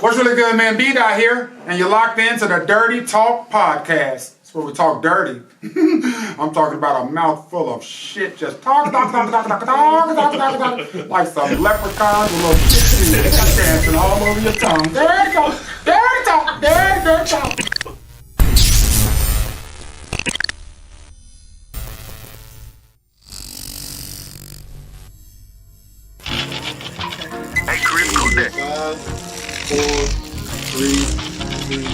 What's really good, man? BDAHT here, and you're locked into the Dirty Talk podcast. That's where we talk dirty. I'm talking about a mouthful of shit, just talk, like some leprechauns with little shit dancing all over your tongue. Dirty talk, dirty talk, dirty talk. Hey, Chris, go there. 5, 4, 3, 2.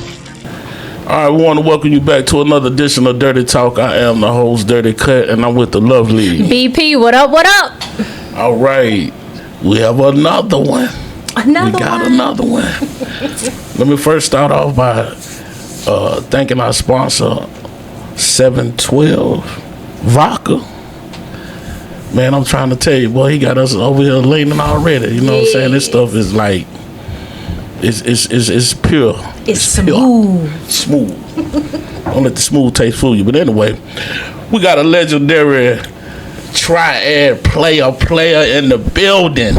All right, we want to welcome you back to another edition of Dirty Talk. I am the host, Dirty Cut, and I'm with the lovely BP. What up? What up? All right, we have another one. Another one. Let me first start off by thanking our sponsor, 712 Vodka. Man, I'm trying to tell you, boy, he got us over here leaning already. You know what I'm saying? This stuff is like, it's pure. It's smooth. Pure. Smooth. Don't let the smooth taste fool you. But anyway, we got a legendary triad player in the building.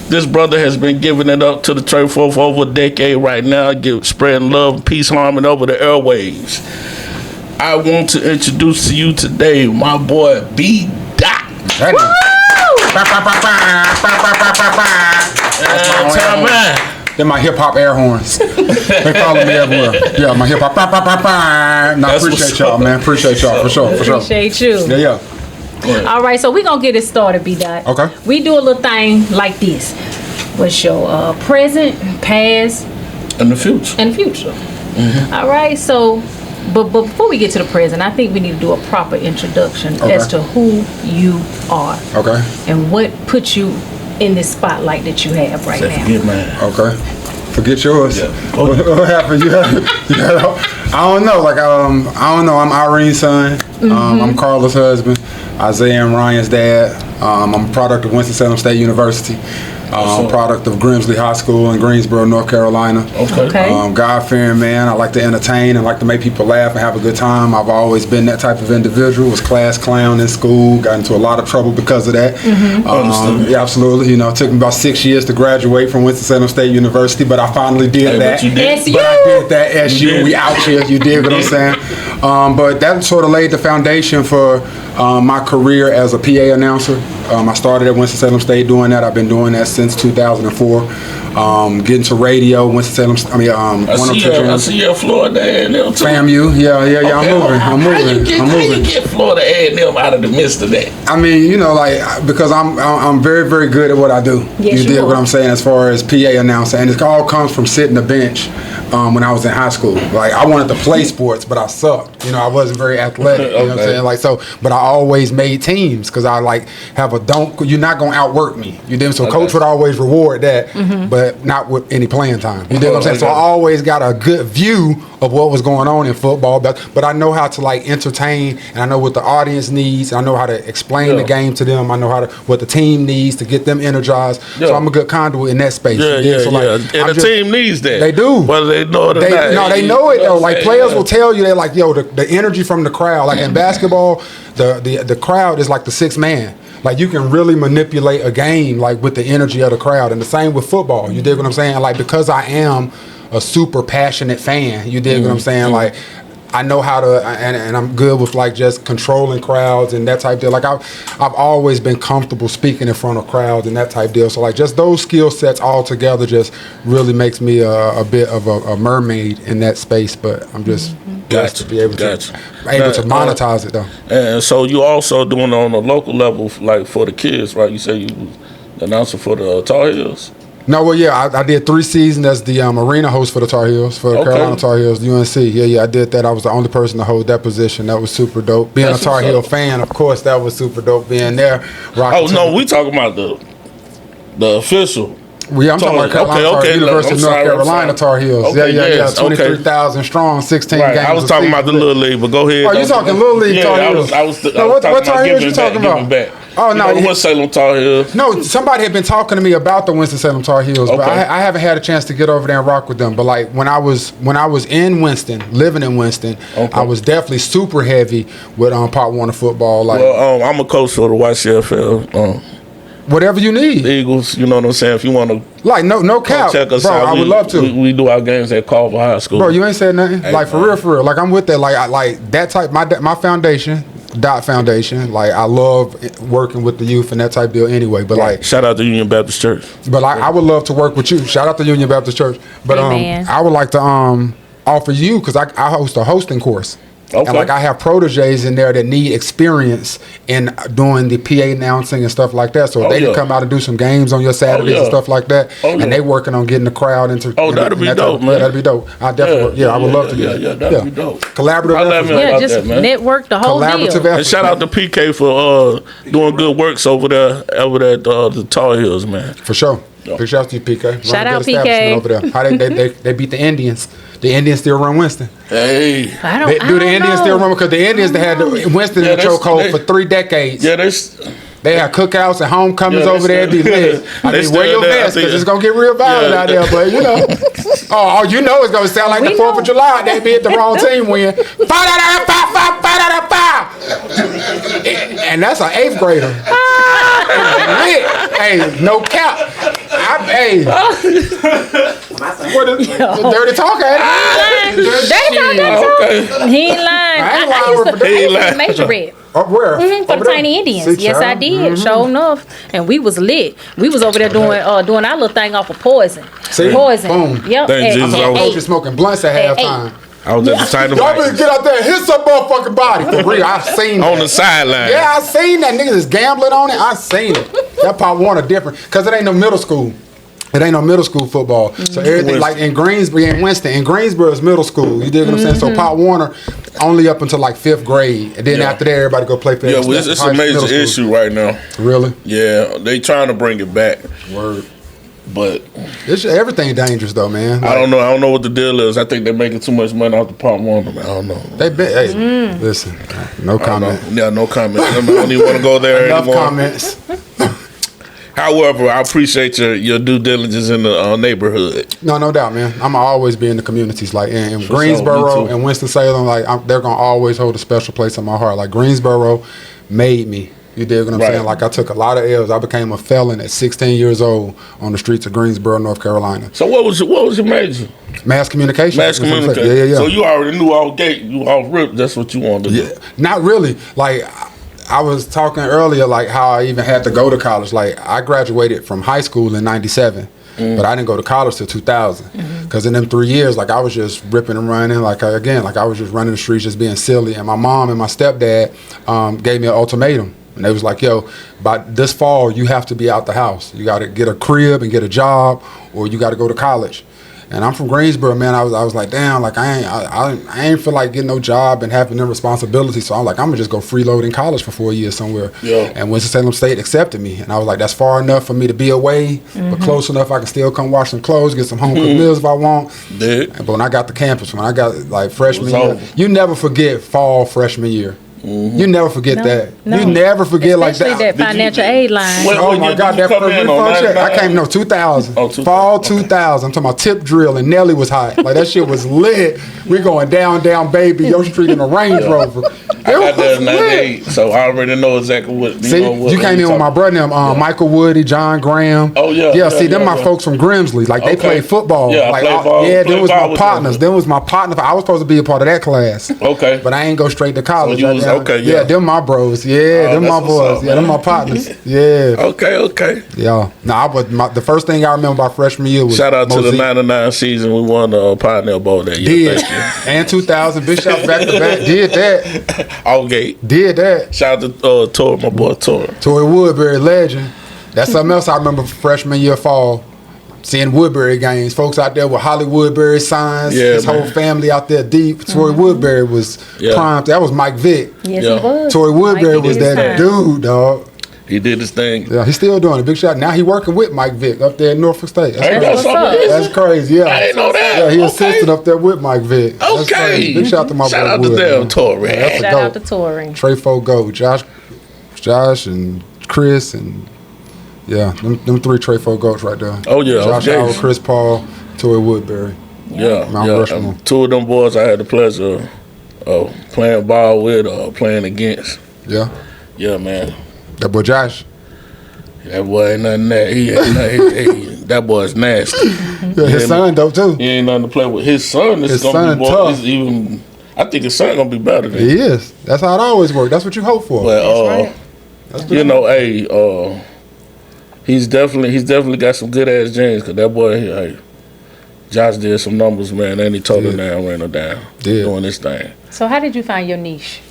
This brother has been giving it up to the turf for over a decade right now, spreading love, peace, harmony over the airwaves. I want to introduce to you today my boy BDAHT. They're my hip hop air horns. They follow me everywhere. Yeah, my hip hop. No, I appreciate y'all, man. Appreciate y'all for sure. Appreciate you. Yeah. All right, so we're going to get it started, BDAHT. Okay. We do a little thing like this. What's your present, past, In the future. and future? Mm-hmm. All right, so, but before we get to the present, I think we need to do a proper introduction as to who you are. Okay. And what put you in this spotlight that you have right now. Forget mine. Okay. Forget yours. Yeah. What happened? You know, I don't know. I don't know. I'm Irene's son. I'm Carla's husband. Isaiah and Ryan's dad. I'm a product of Winston-Salem State University. Product of Grimsley High School in Greensboro, North Carolina. Okay. God-fearing man. I like to entertain and like to make people laugh and have a good time. I've always been that type of individual. Was class clown in school. Got into a lot of trouble because of that. Yeah, absolutely. You know, it took me about 6 years to graduate from Winston-Salem State University, but I finally did that. But you did. SU. But I did that. SU. We out here. You dig what I'm saying? But that sort of laid the foundation for my career as a PA announcer. I started at Winston-Salem State doing that. I've been doing that since 2004. Getting to radio, Winston-Salem. I see you at Florida A&M too. FAMU. Yeah. Okay, I'm moving. How you get Florida A&M out of the midst of that? I mean, you know, because I'm very, very good at what I do. Yes, you dig are. what I'm saying as far as PA announcer, and it all comes from sitting the bench when I was in high school. Like, I wanted to play sports, but I sucked. You know, I wasn't very athletic. You know what I'm saying? Like, so, but I always made teams because I you're not gonna outwork me. You dig? So coach would always reward that, but not with any playing time. You dig what I'm saying? So I always got a good view of what was going on in football, but I know how to like entertain, and I know what the audience needs. I know how to explain the game to them. I know what the team needs to get them energized. So I'm a good conduit in that space. So like, and the team needs that. They do. Whether they know it or not. No, they know it though. Like players will tell you, they're like, yo, the energy from the crowd. Like in basketball, the crowd is like the sixth man. Like you can really manipulate a game like with the energy of the crowd, and the same with football. You dig what I'm saying? Like because I am a super passionate fan, you dig what I'm saying? Like I know how to, and I'm good with like just controlling crowds and that type deal. Like I've always been comfortable speaking in front of crowds and that type deal. So like just those skill sets all together just really makes me a bit of a mermaid in that space. But I'm just blessed to be able to monetize it though. And so you also doing it on a local level, like for the kids, right? You say you was the announcer for the Tar Heels. No, well, yeah, I did 3 seasons as the arena host for the Tar Heels, for the Carolina Tar Heels, UNC. Yeah, I did that. I was the only person to hold that position. That was super dope. Being a Tar Heel fan, of course, that was super dope. Being there. We talking about the official. I'm talking about Carolina Tar Heels, University of North Carolina Tar Heels. Yeah. 23,000 strong, 16 games. I was talking about the Little League, but go ahead. Oh, you talking Little League Tar Heels? What Tar Heels you talking about? Back. Oh, no. Winston-Salem Tar Heels. No, somebody had been talking to me about the Winston-Salem Tar Heels, but I haven't had a chance to get over there and rock with them. But like when I was in Winston, living in Winston, I was definitely super heavy with Pop Warner football. Like, I'm a coach for the YCFL. Whatever you need. The Eagles, you know what I'm saying? If you want to Like, no cap. check us Bro, out, I would love to. We do our games at Carver High School. Bro, you ain't said nothing. Hey, like, for real. Like, I'm with that. Like, like that type, my foundation, Daht Foundation, like, I love working with the youth and that type deal anyway. But, like, shout out to Union Baptist Church. But I would love to work with you. Shout out to Union Baptist Church. But Amen. I would like to offer you, because I host a hosting course. Okay. And like I have proteges in there that need experience in doing the PA announcing and stuff like that. So if they can come out and do some games on your Saturdays and stuff like that, and they working on getting the crowd into. That'd be dope, man. Yeah, that'd be dope. I definitely, I would love to do that. Yeah, that'd be dope. Collaborative effort. Yeah, just network the whole Collaborative deal. effort. And shout out to PK for doing good works over there at the Tar Heels, man. For sure. Big shout out to you, PK. Shout Run a out, good establishment PK. over there. How they beat the Indians. The Indians still run Winston. Hey. Do the Indians still run? Because the Indians, they had Winston in the chokehold for 3 decades. Yeah, they had cookouts and homecomings over there. It'd be lit. I mean, wear your vest because it's going to get real violent out there. But, you know. Oh, you know it's going to sound like the 4th of July. They be at the wrong team win. And that's an 8th grader. Lit. Hey, no cap. What is dirty talk at it? He ain't lying. I used to major red. Where? For the Tiny Indians. Yes, I did. Sure enough. And we was lit. We was over there doing our little thing off of Poison. Poison. Boom. Yep. Thank Jesus. I was just smoking blunts at halftime. I was at the Tiny Y'all better get out there and hit some motherfucking body. For real, I seen that. on the sideline. Yeah, I seen that. Niggas is gambling on it. I seen it. That Pop Warner different. Because it ain't no middle school. It ain't no middle school football. So everything, like in Greensboro and Winston. In Greensboro is middle school. You dig what I'm saying? So Pop Warner only up until like 5th grade. And then after that, everybody go play for it's a major issue right now. Really? Yeah, they trying to bring it back. Word. But it's everything dangerous though, man. Like, I don't know what the deal is. I think they're making too much money off the Pop Warner, man. I don't know. Listen, no comment. Yeah, no comment. I don't even want to go there Enough anymore. comments. However, I appreciate your due diligence in the neighborhood. No doubt, man. I'm gonna always be in the communities, like in For Greensboro sure, and Winston-Salem. Like they're gonna always hold a special place in my heart. Like Greensboro made me. You dig what I'm saying? Like I took a lot of L's. I became a felon at 16 years old on the streets of Greensboro, North Carolina. So what was your major? Mass communication. Mass communication. Yeah. So you already knew all gate, you all ripped. That's what you wanted to do. Not really. Like I was talking earlier, like how I even had to go to college. Like I graduated from high school in '97. But I didn't go to college till 2000. Because in them 3 years, like I was just ripping and running. Like I was just running the streets, just being silly. And my mom and my stepdad gave me an ultimatum. And they was like, yo, by this fall, you have to be out the house. You got to get a crib and get a job, or you got to go to college. And I'm from Greensboro, man. I was like, damn, like I ain't feel like getting no job and having no responsibility. So I'm like, I'm gonna just go freeload in college for 4 years somewhere. Yeah. And Winston-Salem State accepted me, and I was like, that's far enough for me to be away, but close enough I can still come wash some clothes, get some home cooked meals if I want. But when I got to campus, when I got like freshman year, you never forget fall freshman year. You never forget that. You never forget like that. Especially that financial aid line. Oh my God, that first check. I came 2000. Fall 2000. I'm talking about tip drill, and Nelly was hot. Like that shit was lit. We going down, Baby, Yo Street in a Range Rover. I got there in 98, so I already know exactly what. You came in with my brother, them, Michael Woody, John Graham. Oh yeah. Yeah, see, them my folks from Grimsley. Like they played football. Yeah, like I played ball. Yeah, them was my partners. Them was my partner. I was supposed to be a part of that class. Okay. But I ain't go straight to college. So you was, yeah, them my bros. Yeah, them my boys. Up, yeah, them my partners. Yeah. Okay. Yeah. Now the first thing I remember about freshman year was shout out to the '99 season. We won the Pioneer Bowl that year. And 2000 big shots back to back. Did that. All gate. Did that. Shout out to Tor, my boy Tor. Tory Woodbury, legend. That's something else I remember freshman year fall. Seeing Woodbury games, folks out there with Holly Woodbury signs, his whole family out there deep. Tory Woodbury was prime. That was Mike Vick. Yes, he was. Tory Woodbury was that dude, dog. He did his thing. Yeah, he's still doing it. Big shot. Now he working with Mike Vick up there in Norfolk State. That's crazy. Yeah, I didn't know that. Yeah, he assisted up there with Mike Vick. Okay. Big shout out to my shout boy out to them, Tory. Shout out to Tory. Treyfo Go, Josh and Chris and. Yeah, them 3 Treyfo goats right there. Oh yeah, Josh Howard, Chris Paul, Tory Woodbury. Yeah. Rushmore. 2 of them boys I had the pleasure of playing ball with or playing against. Yeah. Yeah, man. That boy Josh. That boy ain't nothing that. He ain't nothing. That boy's nasty. Yeah, his son though too. He ain't nothing to play with. His son is His gonna son be more. tough. Is even. I think his son gonna be better than. He is. That's how it always works. That's what you hope for. But you know, hey, he's definitely got some good ass genes. Cause that boy, hey, Josh did some numbers, man, and he told her down, ran her down, doing this thing. So how did you find your niche?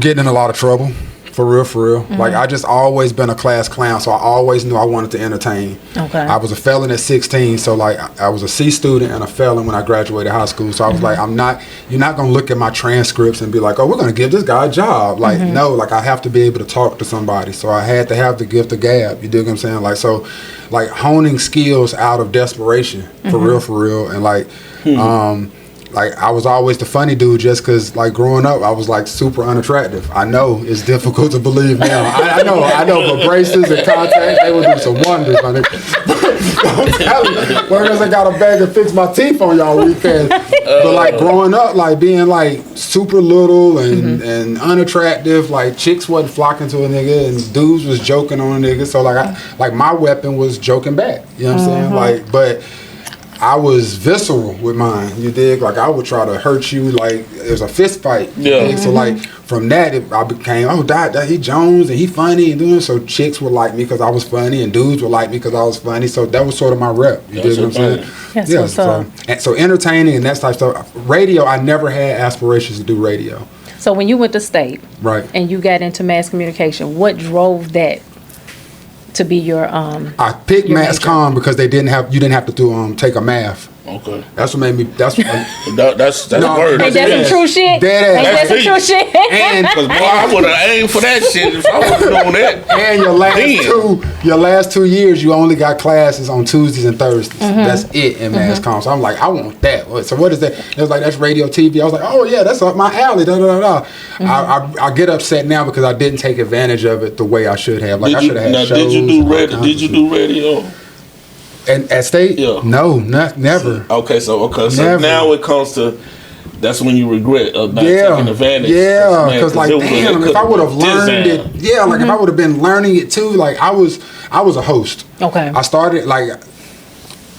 Getting in a lot of trouble. For real. Mm-hmm. Like, I just always been a class clown, so I always knew I wanted to entertain. Okay. I was a felon at 16, so, like, I was a C student and a felon when I graduated high school. So I was like, you're not going to look at my transcripts and be like, oh, we're going to give this guy a job. Like, no, like, I have to be able to talk to somebody. So I had to have the gift of gab. You dig what I'm saying? Like, so, like, honing skills out of desperation, for real. And, like, like, I was always the funny dude just because, like, growing up, I was, like, super unattractive. I know it's difficult to believe now. I know, but braces and contacts, they would do some wonders, my nigga. I'm telling you, whereas I got a bag to fix my teeth on y'all weekend. But, like, growing up, like, being, like, super little and unattractive, like, chicks wasn't flocking to a nigga and dudes was joking on a nigga. So, like, my weapon was joking back. You know what I'm saying? Like, but I was visceral with mine, you dig? Like, I would try to hurt you like it was a fist fight. Yeah. So, like, from that, I became, Daht, he Jones, and he funny and doing so. Chicks would like me because I was funny, and dudes would like me because I was funny. So that was sort of my rep. You dig what I'm saying? Yes, so entertaining and that type of stuff. Radio, I never had aspirations to do radio. So when you went to state, Right. and you got into mass communication, what drove that to be your I picked your mass major? comm because you didn't have to take a math. Okay. That's what made me. That's what. That's No, word. Ain't that some true shit? Dead Ain't ass. that some true shit? And Cause boy, I would have aimed for that shit if I would have known that. And your last 2 years, you only got classes on Tuesdays and Thursdays. That's it in mass comm. So I'm like, I want that. So what is that? It was like, that's radio TV. I was like, oh yeah, that's up my alley. I get upset now because I didn't take advantage of it the way I should have. Like, I should have had shows. Did you do radio? And at state? Yeah. No, never. Okay, so Never. now it comes to that's when you regret not taking advantage. Yeah, because like, damn, if I would have learned it, like if I would have been learning it too, like I was a host. Okay. I started like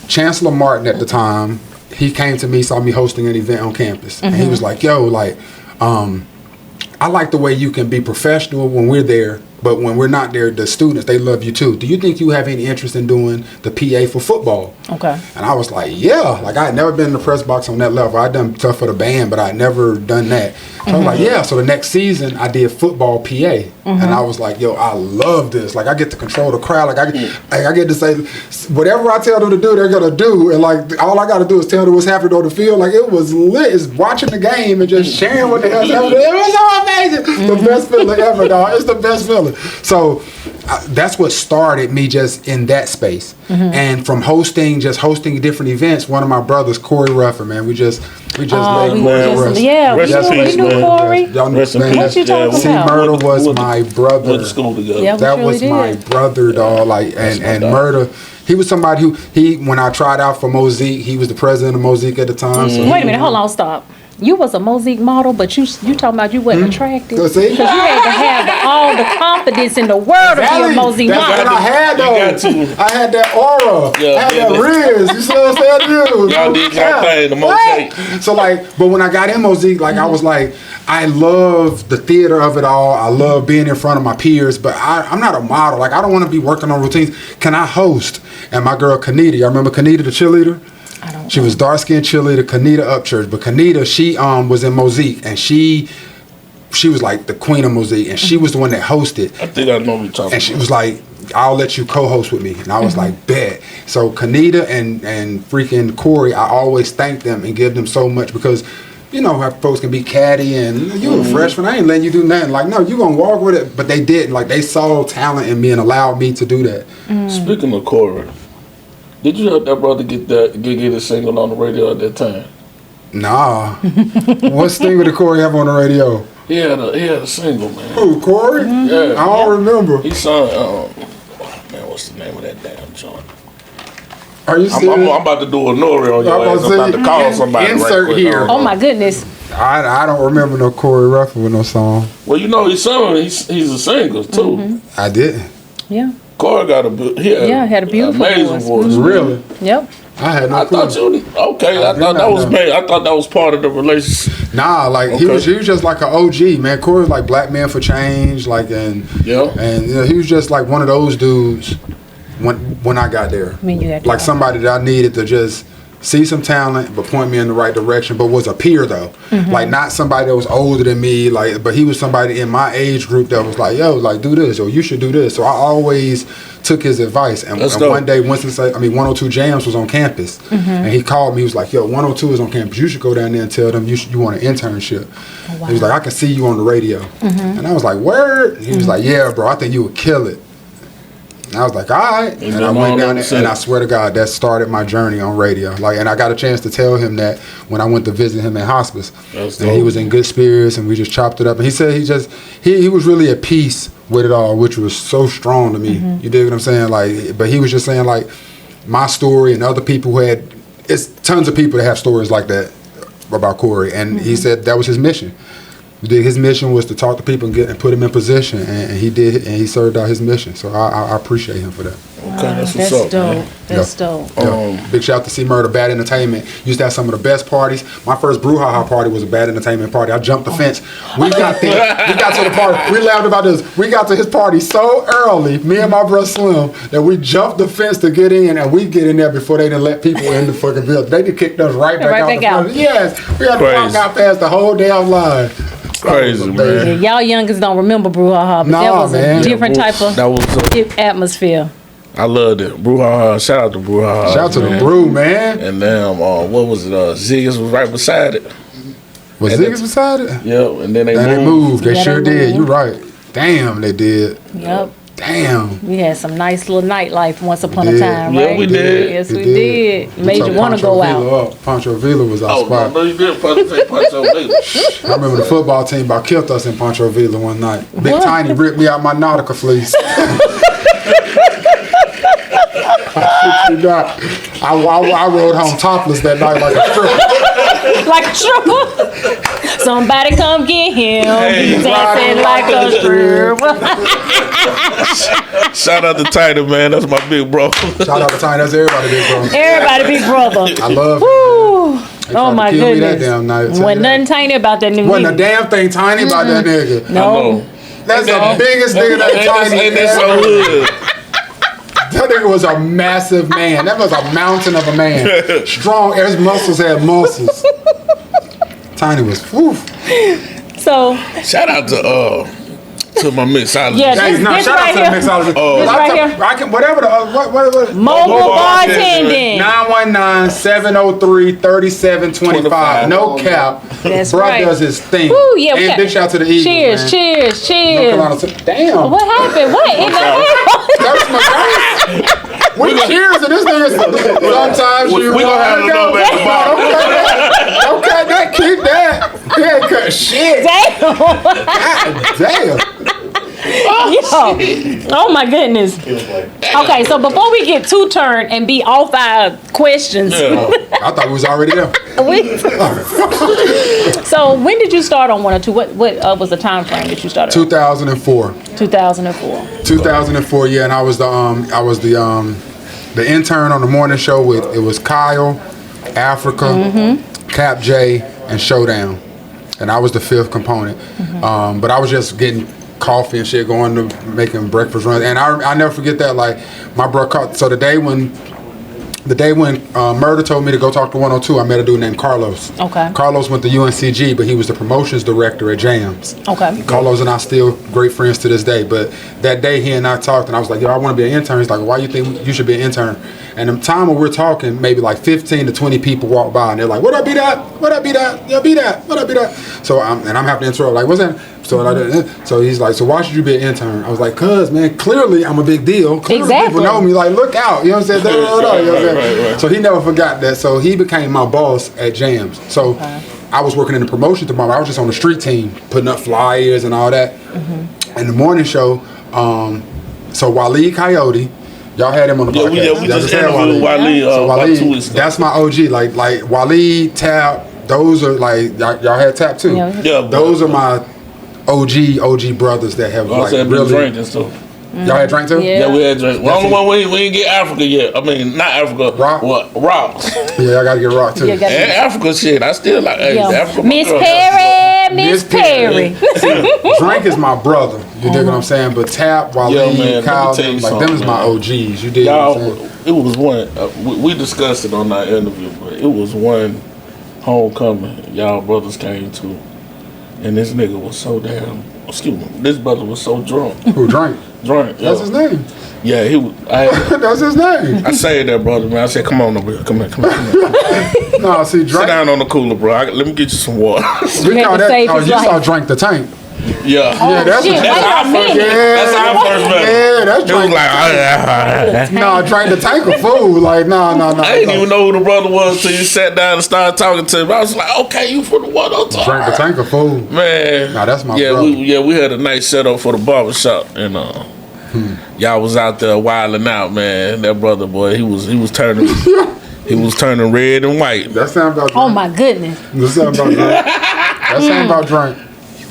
Chancellor Martin at the time. He came to me, saw me hosting an event on campus, and he was like, "Yo, like, I like the way you can be professional when we're there, but when we're not there, the students, they love you too. Do you think you have any interest in doing the PA for football?" Okay. And I was like, yeah. Like, I had never been in the press box on that level. I'd done stuff for the band, but I'd never done that. So I was like, yeah. So the next season, I did football PA. And I was like, yo, I love this. Like, I get to control the crowd. Like, I get to say, whatever I tell them to do, they're going to do. And, like, all I got to do is tell them what's happening on the field. Like, it was lit. It's watching the game and just sharing what the hell's happening. It was so amazing. The best feeling ever, dog. It's the best feeling. So that's what started me just in that space. And from hosting different events, one of my brothers, Corey Ruffer, man, we just laid Corey. Yeah, Rest in we peace, knew man. Corey. Y'all know, Rest in man, peace. What you talking C about? Murder was my brother. Went to school together. Yeah, That we was truly my did. brother, dog. Like, and Murder, he was somebody who when I tried out for Mosaic, he was the president of Mosaic at the time. So Wait a minute, hold on, stop. You was a Mosaic model, but you talking about you wasn't attractive. So see? Because you had to have all the confidence in the world to be a Mosaic That's model. what I had though. You got to. I had that aura. Yeah, I had yeah. that riz. You see what I'm saying? Y'all did y'all thing, the Mosaic. Right? So like, but when I got in Mosaic, like I was like, I love the theater of it all. I love being in front of my peers, but I'm not a model. Like, I don't want to be working on routines. Can I host? And my girl Kanita, y'all remember Kanita, the cheerleader? She was dark-skinned cheerleader, Kanita Upchurch. But Kanita, she was in Mosaic, and she was like the queen of Mosaic, and she was the one that hosted. I think I know what you're talking about. And she was like, I'll let you co-host with me. And I was like, bet. So Kanita and freaking Corey, I always thank them and give them so much because, you know, how folks can be catty and you a freshman, I ain't letting you do nothing. Like, no, you gonna walk with it. But they didn't. Like, they saw talent in me and allowed me to do that. Speaking of Corey, did you help that brother get a single on the radio at that time? Nah. What thing did Corey have on the radio? He had a single, man. Who, Corey? Yeah. I don't remember. He sung, man, what's the name of that damn joint? Are you serious? I'm about to do a Nori on your I'm ass. I'm about to call somebody insert right quick. here. Oh my goodness. I don't remember no Corey Ruffin with no song. Well, you know he's a singer too. I didn't. Yeah. Corey got had a beautiful amazing voice. Mm-hmm. Really? Yep. I had no I clue. thought you okay. I thought that was made. I thought that was part of the relationship. Nah, like he Okay. was just like an OG, man. Corey was like Black Man for Change, like and he was just like one of those dudes when I got there. I mean, you had to like go. somebody that I needed to just see some talent, but point me in the right direction, but was a peer though. Mm-hmm. Like not somebody that was older than me, like, but he was somebody in my age group that was like, yo, like do this or you should do this. So I always took his advice. And one day, 102 Jams was on campus, and he called me. He was like, yo, 102 is on campus. You should go down there and tell them you want an internship. Oh, wow. He was like, I can see you on the radio. And I was like, word? He was like, yeah, bro, I think you would kill it. And I was like, all right. And I went down there, and I swear to God, that started my journey on radio. Like, and I got a chance to tell him that when I went to visit him in hospice. And he was in good spirits, and we just chopped it up. And he said he was really at peace with it all, which was so strong to me. You dig what I'm saying? Like, but he was just saying like my story and other people who had, it's tons of people that have stories like that about Corey. And he said that was his mission. His mission was to talk to people and put him in position, and he did, and he served out his mission. So I appreciate him for that. Okay, that's what's up, dope. man. That's dope. Yeah. Big shout out to C Murder, Bad Entertainment. Used to have some of the best parties. My first brouhaha party was a Bad Entertainment party. I jumped the fence. We got there. We got to the party. We laughed about this. We got to his party so early, me and my brother Slim, that we jumped the fence to get in, and we get in there before they didn't let people in the fucking building. They just kicked us right back out. Yes, we had to walk out past the whole damn line. Crazy, man. Yeah, y'all youngers don't remember brouhaha, but that was a different type of atmosphere. I loved it. Brouhaha. Shout out to Brouhaha. Shout out to the brew, man. And then, what was it? Ziggas was right beside it. Was Ziggas beside it? Yep. And then they moved. They Yeah, sure they did. moved. You're right. Damn, they did. Yep. Damn. We had some nice little nightlife once upon a time, Yeah, right? we did. Yes, we did. Made you want to go out. Pancho Villa was our spot. No, you did. Pancho Villa. I remember the football team about killed us in Pancho Villa one night. Big Tiny ripped me out my Nautica fleece. I rode home topless that night like a stripper. Like a stripper. Somebody come get him. Hey, He's dancing like a stripper. Shout out to Tiny, man. That's my big bro. Shout out to Tiny. That's everybody big bro. Everybody big brother. I love it. Woo. Oh my kill me goodness. that damn night. Wasn't nothing tiny about that new Wasn't a nigga. damn thing tiny about that nigga. No. That's the biggest nigga that Tiny Ain't that so ever. good? That nigga was a massive man. That was a mountain of a man. Strong. His muscles had muscles. Tiny was, whew. So, Shout out to my mixologist. yeah, Hey, this, no, this shout right out here. to the mixologist. This I right tell- here. I can, whatever the, what? Mobile bartending. 919-703-3725. No cap. That's Bro right. does his thing. Woo, yeah, we And got- big shout out to the Eagles, Cheers, man. cheers, North cheers. Carolina, damn. What happened? What in the hell? That's my guy. We cheers to this nigga. Sometimes We you gonna have to wanna go back to bottom. Don't cut that. Keep that. We ain't cut shit. Damn. God damn. Yo. Oh my goodness. Okay, so before we get too turned and be off our questions, I thought we was already there. so when did you start on 102? What was the time frame that you started? 2004. 2004. 2004. Yeah, and I was the intern on the morning show with it was Kyle, Africa, Cap J, and Showdown, and I was the fifth component. But I was just getting coffee and shit, going to making breakfast runs, and I never forget that. Like my bro caught. So the day when Murder told me to go talk to 102, I met a dude named Carlos. Okay. Carlos went to UNCG, but he was the promotions director at Jams. Okay. Carlos and I still great friends to this day. But that day he and I talked, and I was like, yo, I want to be an intern. He's like, why you think you should be an intern? And the time when we're talking, maybe like 15 to 20 people walk by, and they're like, what up, BDAHT? What up, BDAHT? Yo, BDAHT? What up, BDAHT? So I'm having to interrupt, like, what's that? So he's like, so why should you be an intern? I was like, cause man, clearly I'm a big deal. Clearly Exactly. people know me. Like, look out. You know what I'm saying? You know what I'm saying? Right. So he never forgot that. So he became my boss at Jams. So I was working in the promotion department. I was just on the street team, putting up flyers and all that. And the morning show, so Waleed Coyote, y'all had him on the podcast. we Y'all just had interviewed Waleed So about 2 Waleed, weeks ago. that's my OG. Like Waleed, Tap, those are like, y'all had Tap too. Yeah. Yeah, Those are my OG brothers that have I like said really. drinking stuff. Y'all had drink too? Yeah, we had drink. Well, only one we ain't get Africa yet. I mean, not Africa. Rock? What? Rocks. Yeah, I gotta get rock too. Yeah, gotta And Africa shit. I still like Africa. Miss Perry, Miss Perry. Drink is my brother. You dig what I'm saying? But Tap, Waleed, man, Kyle, let me tell you like them is something, my man. OGs. You dig what I'm saying? Y'all, it was one. We discussed it on our interview, but it was one homecoming y'all brothers came to, and this nigga was so damn. Excuse me. This brother was so drunk. Who drank? Drunk. That's his name. Yeah, he was. That's his name. I saved that brother, man. I said, come on over here. Come here. No, see, Sit drink. down on the cooler, bro. Let me get you some water. We had call to that. save Oh, his you saw life. Drink the Tank. Yeah. Yeah, that's shit, what. wait That's a our first. minute. That's our first man. Yeah, that's He was Drink. like, No, Drink the Tank a fool. Like, no. I didn't even know who the brother was till you sat down and started talking to him. I was like, okay, you from the one on top. Drink the Tank a fool. Man. Nah, that's my brother. brother. We had a nice setup for the barbershop, and y'all was out there wilding out, man. That brother, boy, he was turning he was turning red and white. That sound about Drink. Oh my goodness. That sound about Drink. That sound about Drink.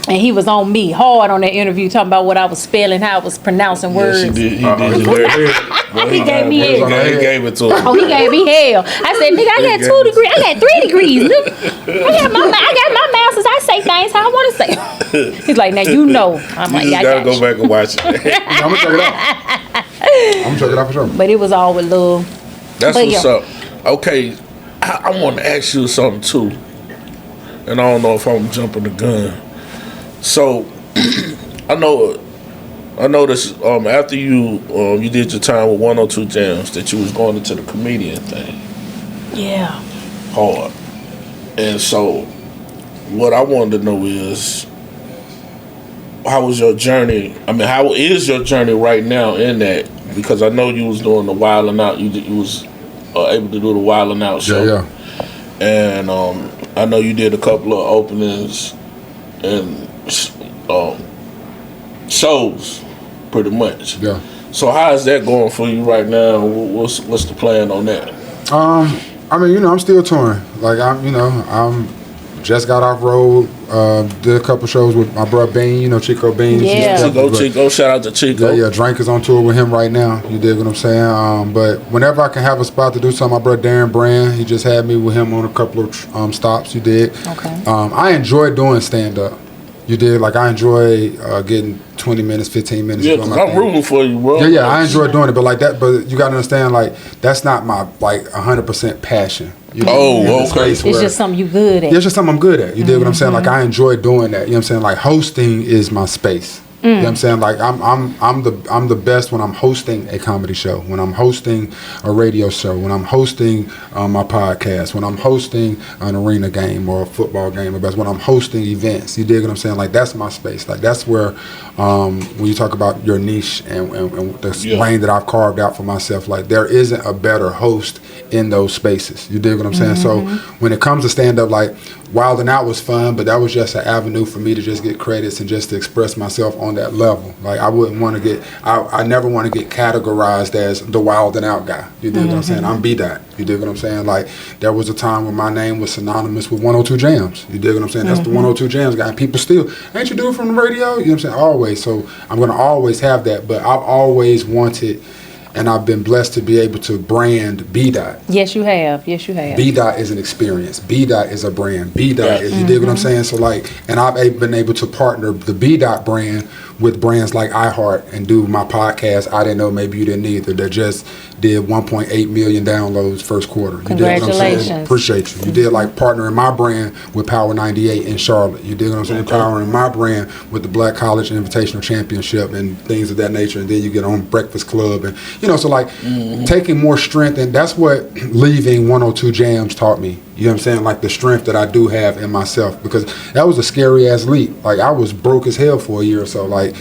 And he was on me hard on that interview, talking about what I was spelling, how I was pronouncing words. Yes, he did. He gave me He hell. gave it to him. Oh, he gave me hell. I said, nigga, I got 2 degrees. I got 3 degrees. Look, I got my master's. I say things how I want to say. He's like, now you know. I'm like, You yeah, just I gotta got go you. back and watch it. I'm gonna check it out. I'm gonna check it out for sure. But it was all with love. That's But what's yeah. up. Okay, I want to ask you something too, and I don't know if I'm jumping the gun. So, I know this. After you did your time with 102 Jams, that you was going into the comedian thing Yeah. hard, and so what I wanted to know is, how was your journey? I mean, how is your journey right now in that? Because I know you was doing the Wild 'N Out. You was able to do the Wild 'N Out show. Yeah. And I know you did a couple of openings and shows, pretty much. Yeah. So how is that going for you right now? What's the plan on that? I mean, I'm still touring. Like I'm just got off road. Did a couple shows with my brother Bean. Chico Bean. Yeah. Chico, shout out to Chico. Yeah, Drink is on tour with him right now. You dig what I'm saying? But whenever I can have a spot to do something, my brother Darren Brand, he just had me with him on a couple of stops. You dig? Okay. I enjoy doing stand up. You dig? Like I enjoy getting 20 minutes, 15 minutes. Yeah, doing because my I'm thing. rooting for you, bro. Yeah, I enjoy doing it, but like that. But you gotta understand, like that's not my 100% passion. You know, Oh, in the okay. space It's where- just something you good at. yeah, it's just something I'm good at. You dig what I'm saying? Like I enjoy doing that. You know what I'm saying? Like hosting is my space. You know what I'm saying? Like I'm the best when I'm hosting a comedy show, when I'm hosting a radio show, when I'm hosting my podcast, when I'm hosting an arena game or a football game, or best when I'm hosting events. You dig what I'm saying? Like that's my space. Like that's where when you talk about your niche and the lane that I've carved out for myself, like there isn't a better host in those spaces. You dig what I'm saying? So when it comes to stand up, like Wild 'N Out was fun, but that was just an avenue for me to just get credits and just to express myself on that level. Like I wouldn't want to get, I never want to get categorized as the Wild 'N Out guy. You dig what I'm saying? I'm BDAHT. You dig what I'm saying? Like there was a time when my name was synonymous with 102 Jams. You dig what I'm saying? That's the 102 Jams guy. And people still, ain't you dude from the radio? You know what I'm saying? Always. So I'm going to always have that, but I've always wanted, and I've been blessed to be able to brand BDAHT. Yes, you have. Yes, you have. BDAHT is an experience. BDAHT is a brand. BDAHT is, you dig what I'm saying? So like, and I've been able to partner the BDAHT brand with brands like iHeart and do my podcast, I Didn't Know Maybe You Didn't Either, that just did 1.8 million downloads first quarter. You dig what I'm saying? Congratulations. Appreciate you. You did like partnering my brand with Power 98 in Charlotte. You dig what I'm saying? Powering my brand with the Black College Invitational Championship and things of that nature. And then you get on Breakfast Club and, so like taking more strength. And that's what leaving 102 Jams taught me. You know what I'm saying? Like the strength that I do have in myself, because that was a scary ass leap. Like I was broke as hell for a year or so. Like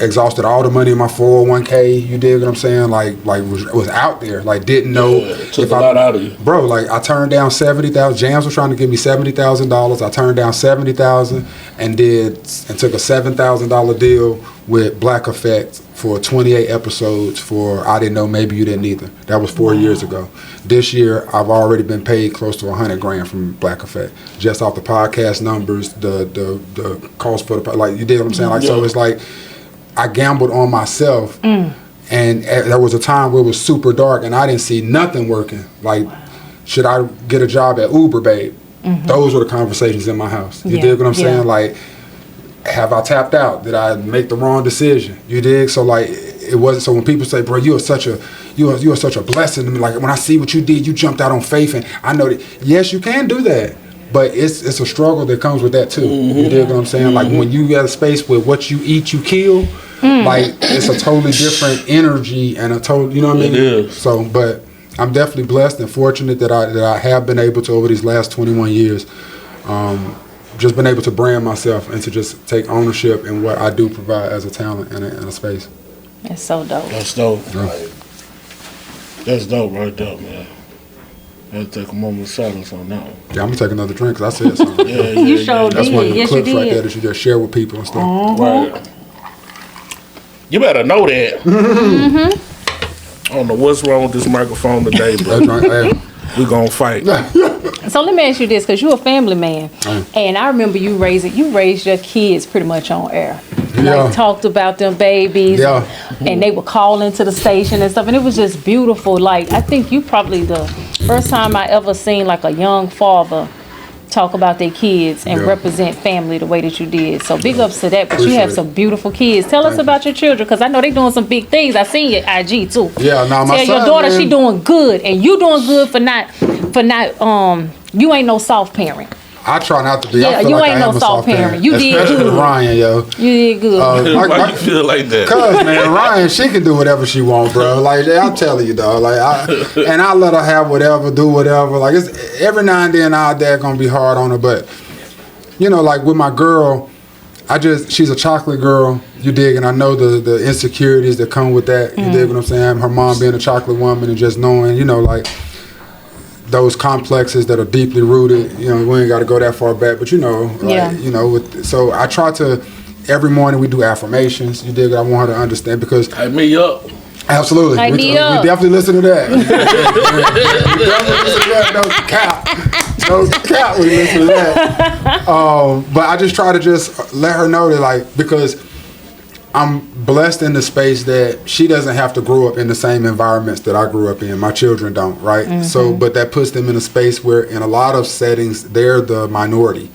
exhausted all the money in my 401k. You dig what I'm saying? Like was out there. Like didn't know. Took a lot out of you, bro. Like I turned down $70,000. Jams was trying to give me $70,000. I turned down $70,000 and took a $7,000 deal with Black Effect for 28 episodes for I Didn't Know Maybe You Didn't Either. That was 4 years ago. This year I've already been paid close to $100,000 from Black Effect, just off the podcast numbers, the cost for the, like, you dig what I'm saying? Like so it's like I gambled on myself. And there was a time where it was super dark and I didn't see nothing working. Like, should I get a job at Uber, babe? Those were the conversations in my house. You dig what I'm saying? Like, have I tapped out? Did I make the wrong decision? You dig? So like, it wasn't. So when people say, bro, you are such a blessing to me. Like when I see what you did, you jumped out on faith, and I know that yes, you can do that. But it's a struggle that comes with that too. You dig what I'm saying? Like when you got a space where what you eat, you kill. Like it's a totally different energy and a total, you know what I mean? It is. So, but I'm definitely blessed and fortunate that I have been able to over these last 21 years, just been able to brand myself and to just take ownership in what I do provide as a talent and a space. That's so dope. That's dope. Yeah. That's dope right there, man. Let's take a moment of silence on that one. Yeah, I'm gonna take another drink because I said something. You sure That's did. one of the Yes, you clips right there did. that you just share with people and stuff. Right. You better know that. I don't know what's wrong with this microphone today, but That drink, hey, we gonna fight. So let me ask you this, because you're a family man, and I remember you raised your kids pretty much on air. Yeah. Like talked about them babies, Yeah. and they would call into the station and stuff, and it was just beautiful. Like I think you probably the first time I ever seen like a young father talk about their kids and Yeah. represent family the way that you did. So big ups to that. But you Appreciate have it. some beautiful kids. Tell us Thank you. about your children, because I know they doing some big things. I seen your IG too. Yeah, now my Tell your son, daughter man, she doing good, and you doing good for not you ain't no soft parent. I try not to be. Yeah, I feel you like ain't I no am a soft parent. You did especially good. Ryan, yo. You did good. Why you feel like that? Cause man, Ryan, she can do whatever she want, bro. Like I'm telling you, dog. Like I let her have whatever, do whatever. Like it's every now and then our dad gonna be hard on her, but you know, like with my girl, she's a chocolate girl. You dig, and I know the insecurities that come with that. You dig what I'm saying? Her mom being a chocolate woman and just knowing, you know, like those complexes that are deeply rooted. You know, we ain't got to go that far back, but you know, like, Yeah. you know. So I try to. Every morning we do affirmations. You dig? I want her to understand because Hype me up. absolutely, Hype we me up. definitely listen to that. We definitely listen to that. No cap. We listen to that. But I just try to just let her know that, like, because I'm blessed in the space that she doesn't have to grow up in the same environments that I grew up in. My children don't, right? So, but that puts them in a space where, in a lot of settings, they're the minority.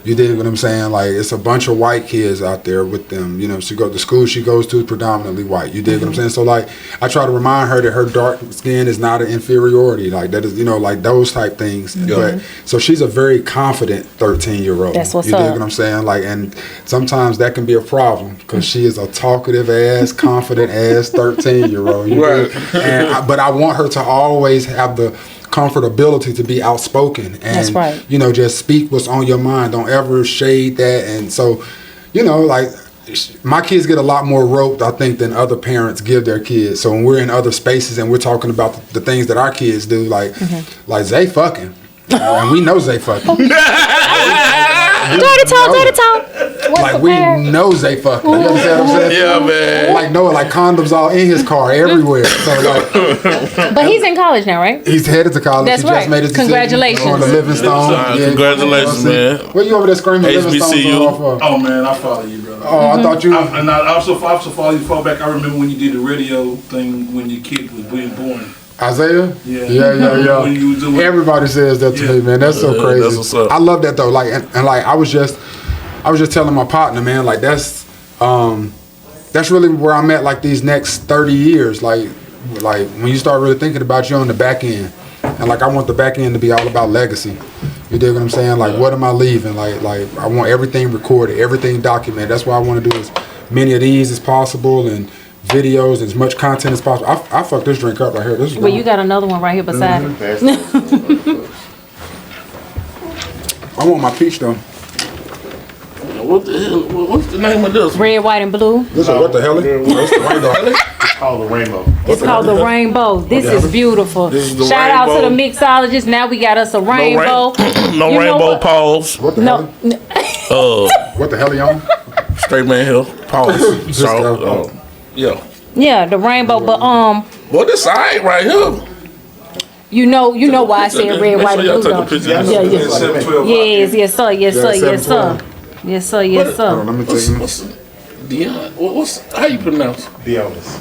You dig what I'm saying? Like, it's a bunch of white kids out there with them. You know, the school she goes to is predominantly white. You dig what I'm saying? So, like, I try to remind her that her dark skin is not an inferiority. Like, that is, you know, like those type things. But so she's a very confident 13-year-old. That's what's You dig up. what I'm saying? Like, and sometimes that can be a problem because she is a talkative ass, confident ass 13-year-old. Right. But I want her to always have the comfortability to be outspoken and That's right. you know, just speak what's on your mind. Don't ever shade that. And so, you know, like my kids get a lot more roped, I think, than other parents give their kids. So when we're in other spaces and we're talking about the things that our kids do, like Zay fucking, and we know Zay fucking. Dirty talk. What's Like the we matter? know Zay fucking. You understand what I'm saying? Yeah, man. Like Noah, like condoms all in his car everywhere. So like But he's in college now, right? he's headed to college. That's He right. just made his decision. Congratulations. Going to Livingstone. Congratulations, you know what I'm saying? man. What you over there screaming? HBCU. Livingstone off of? Oh man, I follow you, brother. Oh, I thought you. And I also follow you far back. I remember when you did the radio thing when your kid was being born. Isaiah? Yeah. When you was doing- Everybody says that to Yeah. me, man. That's so crazy. that's what's up. I love that though. Like and like I was just telling my partner, man, like that's really where I'm at like these next 30 years. Like when you start really thinking about you on the back end. And like I want the back end to be all about legacy. You dig what I'm saying? Like what am I leaving? Like I want everything recorded, everything documented. That's why I want to do as many of these as possible and videos, as much content as possible. I fucked this drink up right here. This is Well, you got another one right here beside him. I want my peach though. What the hell? What's the name of this? Red, white, and blue. This is what the hell? What's the rainbow? It's called the rainbow. It's called the rainbow. This is beautiful. This is the Shout out to the rainbow. mixologist. Now we got us a rainbow. No You know rainbow what? pause. What the No, hell? What the hell are you on? Straight man hill. Pause. Just So, go. yeah. yeah, the rainbow. But Well, this alright right here. you know why I said red, Make white, sure and y'all blue. take a Don't picture. you? Yeah, yeah. 712. Yes, yes, sir, yes, sir, yes, sir. 712. Yes, sir, yes, Hold on, sir. let me What's, take what's, Dion. How you pronounce it? Dionis.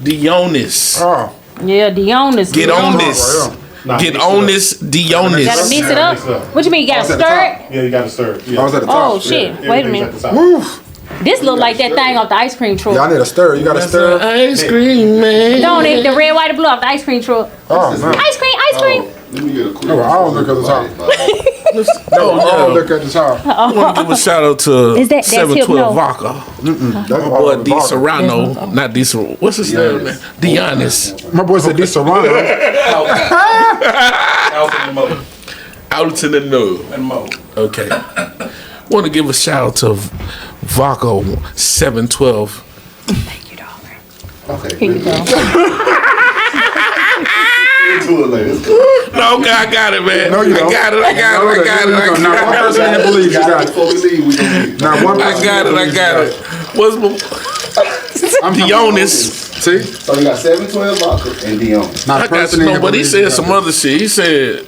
Dionis. Oh, Yeah, Dionis. Get on this. Get on this, Dionis. Gotta mix it up. What you mean? You gotta at the stir top. it? Yeah, you got to stir it. Yeah. I was at the top. Oh shit! Wait a minute. Woo. This look like that thing off the ice cream truck. Y'all need a stir. You got to stir. Ice cream, man. Don't it? The red, white, and blue off the ice cream truck. Oh man. Ice cream, ice cream. Let me get a quick. No, I don't look at the top. No, I don't look at the top. I want to give a shout out to Is that- that's 712 Hypno. Vodka. That's My boy D Serrano, not D Serrano. What's his name, man? Dionis. My boy said this Serrano. Out in the know. And Mo. Okay. Want to give a shout out to Vodka 712. Thank you, darling. Okay. Here you go. Do it later. No, okay, I got it, man. No, you don't. I got it. Now one person didn't believe you got it. Before we leave, we gonna leave. Now one I person got didn't it. believe you What's my I'm Dionis? See? So you got 712 vodka and Dionis. Now I the got person no, didn't but he believe said you some got other shit. He said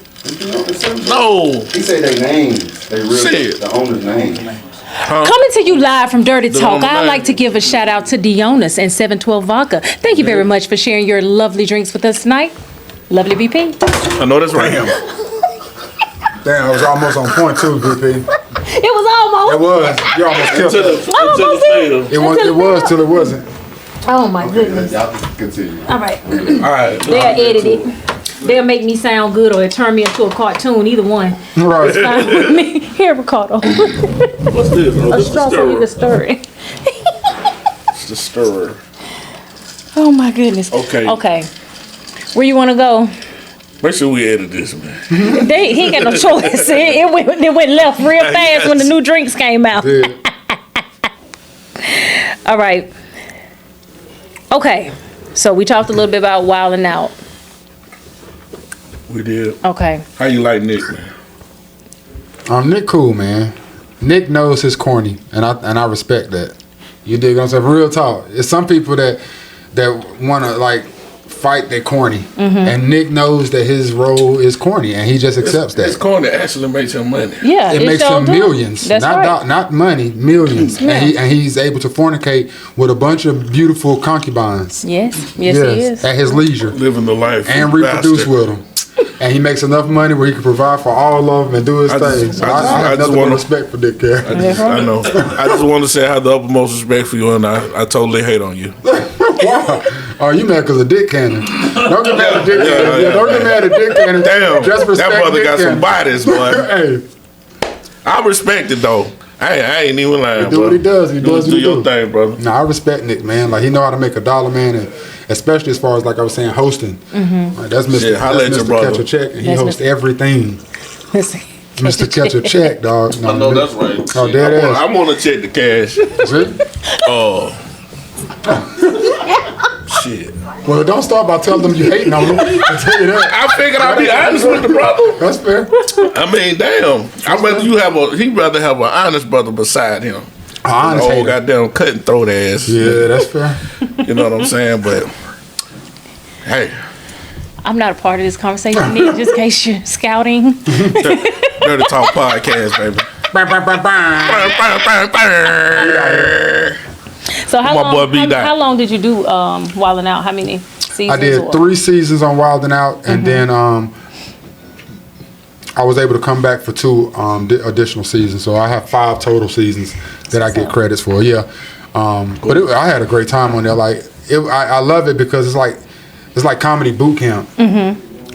no. He said their names. They really Shit. the owner's name. Coming to you live from Dirty Talk, Owner I'd name. like to give a shout out to Dionis and 712 Vodka. Thank you very much for sharing your lovely drinks with us tonight. Lovely BP. I know that's right. Damn, it was almost on point too, BP. It was almost. It was. You almost killed Until it. the It was till it wasn't. Oh my goodness. Y'all can continue. All right. All right. They'll edit it. They'll make me sound good or turn me into a cartoon. Either one. Right. Fine with me. Here, Ricardo. What's this? Oh, A this straw so you can stir it. It's the stirrer. Oh my goodness. Okay. Okay. Where you want to go? Make sure we edit this, man. He ain't got no choice. It went left real fast when the new drinks came out. Yeah. All right. Okay. So we talked a little bit about wilding out. We did. Okay. How you like Nick, man? Nick cool, man. Nick knows his corny, and I respect that. You dig what I'm saying? Real talk. It's some people that want to like fight their corny, and Nick knows that his role is corny, and he just accepts This that. corner actually makes him money. Yeah. It makes sure him do. millions, That's not right. not money, millions, Yeah. and he's able to fornicate with a bunch of beautiful concubines. Yes. Yes, he is. at his leisure, Living the life. and reproduce with them. And he makes enough money where he can provide for all of them and do his I just- thing. So I I just have nothing but wanna- respect for Dick Care. I know. I just want to say I have the uppermost respect for you, and I totally hate on you. Wow. Oh, you mad because of Dick Cannon? Don't get mad at Dick Cannon. yeah. Don't get mad at Dick Cannon. Damn, Just respect that brother Dick got Cannon. some bodies, boy. Hey, I respect it though. I ain't even lying, he do bro. what he does. He does do what he your do. thing, brother. Nah, I respect Nick, man. Like he know how to make $1, man, and especially as far as like I was saying, hosting. Like, that's Mr. Shit, holla that's at your Mr. brother. Catch a Check, and he That's hosts Mr. everything. Listen. Mr. Catch a Check, dog. No, I know that's right. Oh, Shit, dead ass. I want to check the cash. See? Oh. Shit. Well, don't start by telling them you hating on them. I tell you that. I figured I'd be honest with the brother. That's fair. I mean, damn. He'd rather have an honest brother beside him. Honest Oh, hater. goddamn cut and throat ass. Yeah, that's fair. You know what I'm saying? But hey, I'm not a part of this conversation, Nick, just in case you're scouting. Dirty Talk Podcast, baby. So how My long, boy BDAHT. how long did you do Wildin' Out? How many seasons? I did or- 3 seasons on Wildin' Out, and then I was able to come back for 2 additional seasons. So I have 5 total seasons that I get credits for. Yeah, but I had a great time on there. Like I love it because it's like comedy boot camp.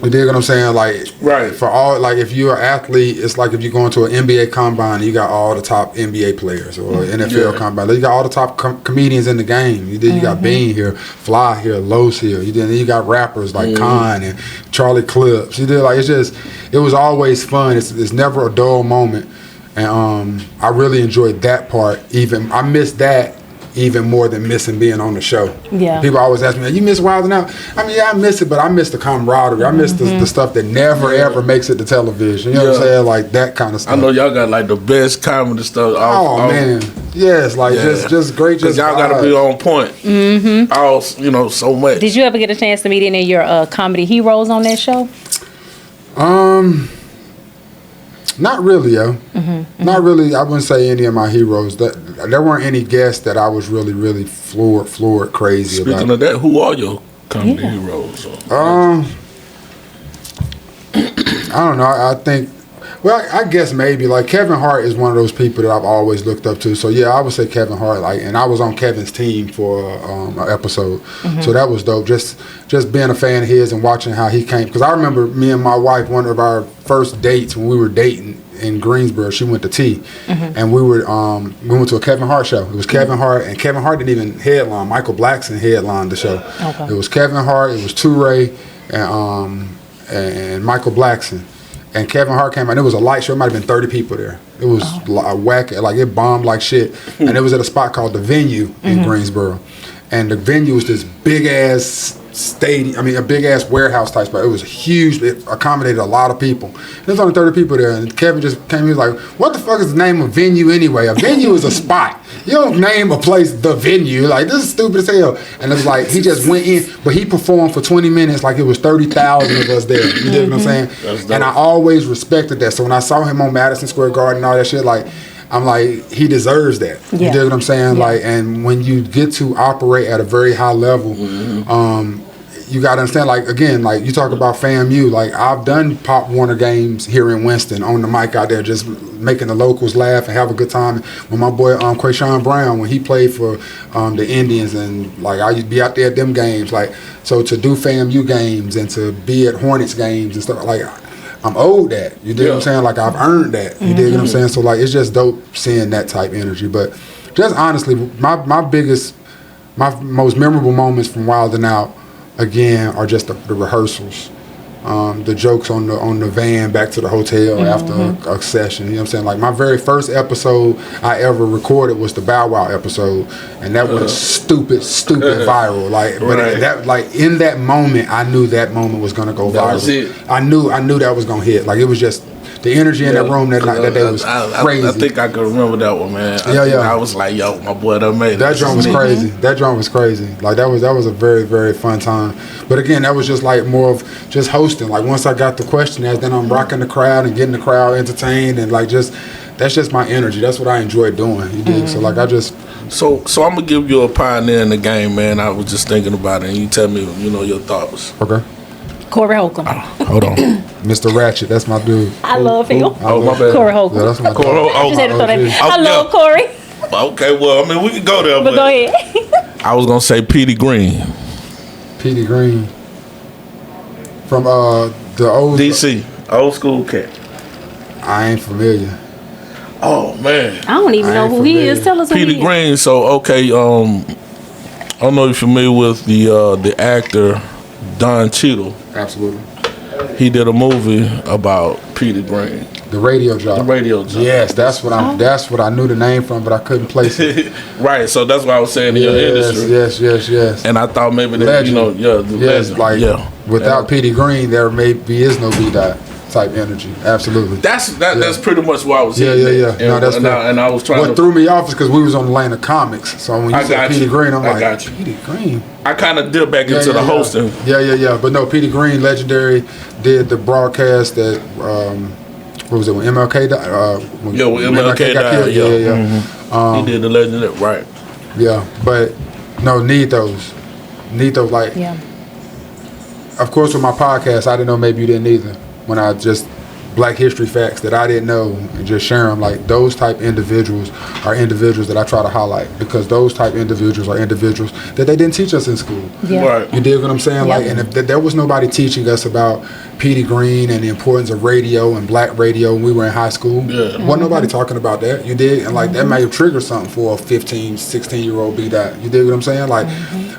You dig what I'm saying? Like, Right. for all, like, if you're an athlete, it's like if you go into an NBA combine, you got all the top NBA players, or NFL combine. You got all the top comedians in the game. You got Bean here, Fly here, Los here. You got rappers like Khan and Charlie Clips. You did like it was always fun. It's never a dull moment, and I really enjoyed that part. Even I missed that even more than missing being on the show. Yeah. People always ask me, you miss Wildin' Out? I mean, yeah, I miss it, but I miss the camaraderie. I miss the stuff that never, ever makes it to television. You know what I'm saying? Like that kind of stuff. I know y'all got like the best comedy stuff. Oh, man. Yes, like just great. Cause Just y'all gotta be on point. All so much. Did you ever get a chance to meet any of your comedy heroes on that show? Not really, yo. Not really. I wouldn't say any of my heroes. There weren't any guests that I was really floored crazy about. Speaking of that, who are your comedy heroes? I don't know. I think, well, I guess maybe like Kevin Hart is one of those people that I've always looked up to. So yeah, I would say Kevin Hart. Like, and I was on Kevin's team for an episode, so that was dope. Just being a fan of his and watching how he came. Because I remember me and my wife, one of our first dates when we were dating in Greensboro. She went to T, and we went to a Kevin Hart show. It was Kevin Hart, and Kevin Hart didn't even headline. Michael Blackson headlined the show. It was Kevin Hart. It was Toure and Michael Blackson. And Kevin Hart came out, and it was a light show. It might have been 30 people there. It was a whack, like it bombed like shit. And it was at a spot called The Venue in Greensboro. And the venue was this big-ass stadium, a big-ass warehouse type spot. It was huge. It accommodated a lot of people. There's only 30 people there. And Kevin just came in, he was like, what the fuck is the name of venue anyway? A venue is a spot. You don't name a place The Venue. Like, this is stupid as hell. And it was like, he just went in, but he performed for 20 minutes like it was 30,000 of us there. You dig what I'm saying? And I always respected that. So when I saw him on Madison Square Garden and all that shit, like, I'm like, he deserves that. You dig what I'm saying? Like, and when you get to operate at a very high level, you got to understand, like, again, like, you talk about FAMU. Like, I've done Pop Warner games here in Winston on the mic out there, just making the locals laugh and have a good time. When my boy Quayshawn Brown, when he played for the Indians, and, like, I used to be out there at them games. Like, so to do FAMU games and to be at Hornets games and stuff, like, I'm owed that. You dig what I'm saying? Like, I've earned that. You dig what I'm saying? So, like, it's just dope seeing that type energy. But just honestly, my most memorable moments from Wild 'N Out, again, are just the rehearsals. The jokes on the van back to the hotel after a session. You know what I'm saying? Like, my very first episode I ever recorded was the Bow Wow episode, and that was stupid viral. Like, but that, like, in that moment, I knew that moment was gonna go viral. That was it. I knew that was gonna hit. Like, it was just the energy in that room that night, that day was crazy. I think I could remember that one, man. I was like, yo, my boy done made it. That drum was crazy. That drum was crazy. Like, that was a very, very fun time. But again, that was just like more of just hosting. Like, once I got the question asked, then I'm rocking the crowd and getting the crowd entertained, and like, just that's just my energy. That's what I enjoy doing. You dig? So, like, I just So I'm gonna give you a pioneer in the game, man. I was just thinking about it, and you tell me, your thoughts. Okay. Corey Holcomb. Hold on. Mr. Ratchet, that's my dude. I love him. Oh, my bad. Corey Holcomb. Yeah, that's my Corey dude. I just had to throw that. Oh, I love Corey. Okay, well, we can go there, But go ahead. I was gonna say Petey Green, Petey Green. From the old DC, old school cat. I ain't familiar. Oh man, I don't even I know ain't who he familiar. is. Tell us who Petey he is. Green. So okay, I don't know if you're familiar with the actor Don Cheadle. Absolutely. He did a movie about Petey Green. The radio job. The radio job. Yes, that's what I knew the name from, but I couldn't place it. Right, so that's what I was saying in your industry. Yes. And I thought maybe that, Legend. the Yes, legend. like without Petey Green, there maybe is no BDAHT type energy. Absolutely. That's pretty much what I was saying. Yeah. No, that's fair. And I was trying What threw me off is because we was on the lane of comics. So when you said Petey Green, I'm like, got you. Petey Green. I kind of dipped back into the hosting. Yeah. But no, Petey Green, legendary, did the broadcast that, what was it, when MLK died? When MLK got died, killed? Yeah. He did the legendary, right. Yeah, but no, need those, like, of course, with my podcast, I didn't know maybe you didn't either. When I just Black history facts that I didn't know and just share them, like, those type individuals are individuals that I try to highlight, because those type individuals are individuals that they didn't teach us in school. Right. You dig what I'm saying? Yep. Like, and if there was nobody teaching us about Petey Green and the importance of radio and black radio when we were in high school, wasn't nobody talking about that. You dig? And like, that may have triggered something for a 15, 16-year-old BDAHT. You dig what I'm saying? Like,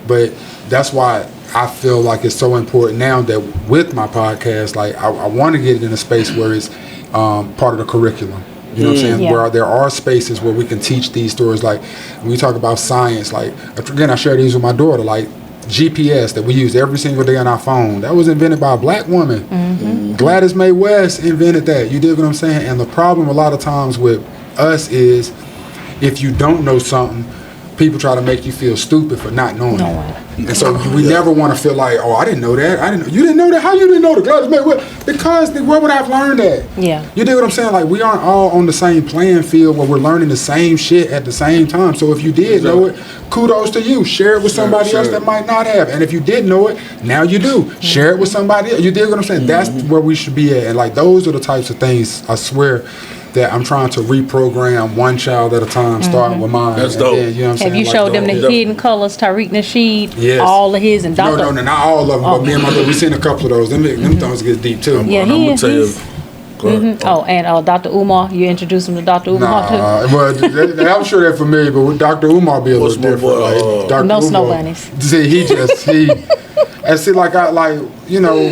but that's why I feel like it's so important now that with my podcast, like, I want to get it in a space where it's part of the curriculum. You know what I'm saying? Yeah. Where there are spaces where we can teach these stories. Like, when we talk about science, like, again, I share these with my daughter, like, GPS that we use every single day on our phone, that was invented by a black woman. Gladys Mae West invented that. You dig what I'm saying? And the problem a lot of times with us is, if you don't know something, people try to make you feel stupid for not knowing it. And so we never want to feel like, oh, I didn't know that. You didn't know that? How you didn't know the Gladys May? Because where would I have learned that? Yeah. You dig what I'm saying? Like, we aren't all on the same playing field where we're learning the same shit at the same time. So if you did know it, kudos to you. Share it with somebody else that might not have. And if you did know it, now you do. Share it with somebody else. You dig what I'm saying? That's where we should be at. And like, those are the types of things, I swear, that I'm trying to reprogram one child at a time, starting with mine. That's dope. Then, you know what I'm Have saying? you showed them the hidden colors, Tariq Nasheed? Yes. All of his and Dr. No, not all of them, but me and my brother, we seen a couple of those. Them things get deep too. Yeah, And I'm gonna tell you. he's- Oh, and Dr. Umar, you introduced him to Dr. Umar too? Well, I'm sure they're familiar, but with Dr. Umar be a What's little my boy, different. Dr. No snow Umar, bunnies. See, and see,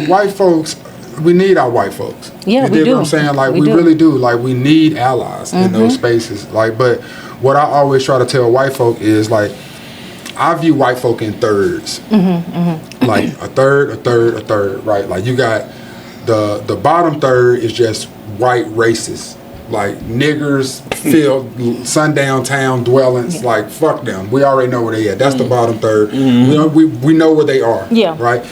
white folks, we need our white folks. Yeah, you we dig do. what I'm saying? Like, We we do. really do. Like, we need allies in those spaces. Like, but what I always try to tell white folk is, like, I view white folk in thirds. Like, a third, right? Like, you got the bottom third is just white racists. Like, niggers, field, sundown town dwellings, like, fuck them. We already know where they at. That's the bottom third. We know where they are. Yeah. Right?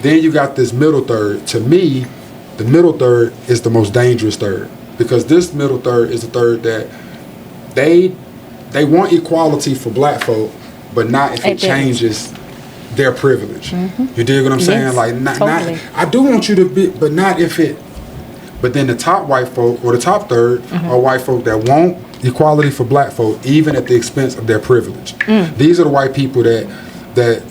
Then you got this middle third. To me, the middle third is the most dangerous third. Because this middle third is the third that they want equality for black folk, but not if it changes their privilege. You dig what I'm saying? Yes, Like, not totally. I do want you to be, but not if it. But then the top white folk, or the top third, are white folk that want equality for black folk, even at the expense of their privilege. These are the white people that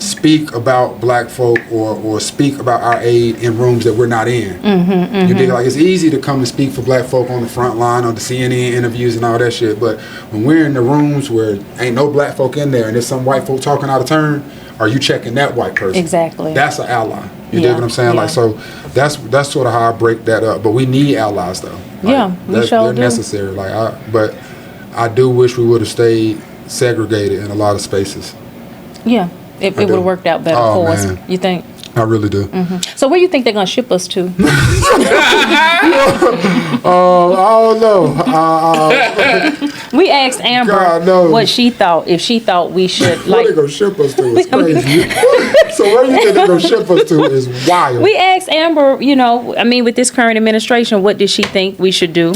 speak about black folk or speak about our aid in rooms that we're not in. You dig? Like, it's easy to come and speak for black folk on the front line, on the CNN interviews and all that shit, but when we're in the rooms where ain't no black folk in there and there's some white folk talking out of turn, are you checking that white person? Exactly. That's an ally. You Yeah, dig what I'm saying? yeah. Like, so that's sort of how I break that up. But we need allies though. Like, Yeah, we sure they're do. necessary. But I do wish we would have stayed segregated in a lot of spaces. Yeah, it would do. have worked out better Oh, for us. man. You think? I really do. So where you think they're gonna ship us to? I don't know. We asked Amber God knows. what she thought, if she thought we should Where like. they gonna ship us to is crazy. So where you think they're gonna ship us to is wild. We asked Amber, with this current administration, what did she think we should do?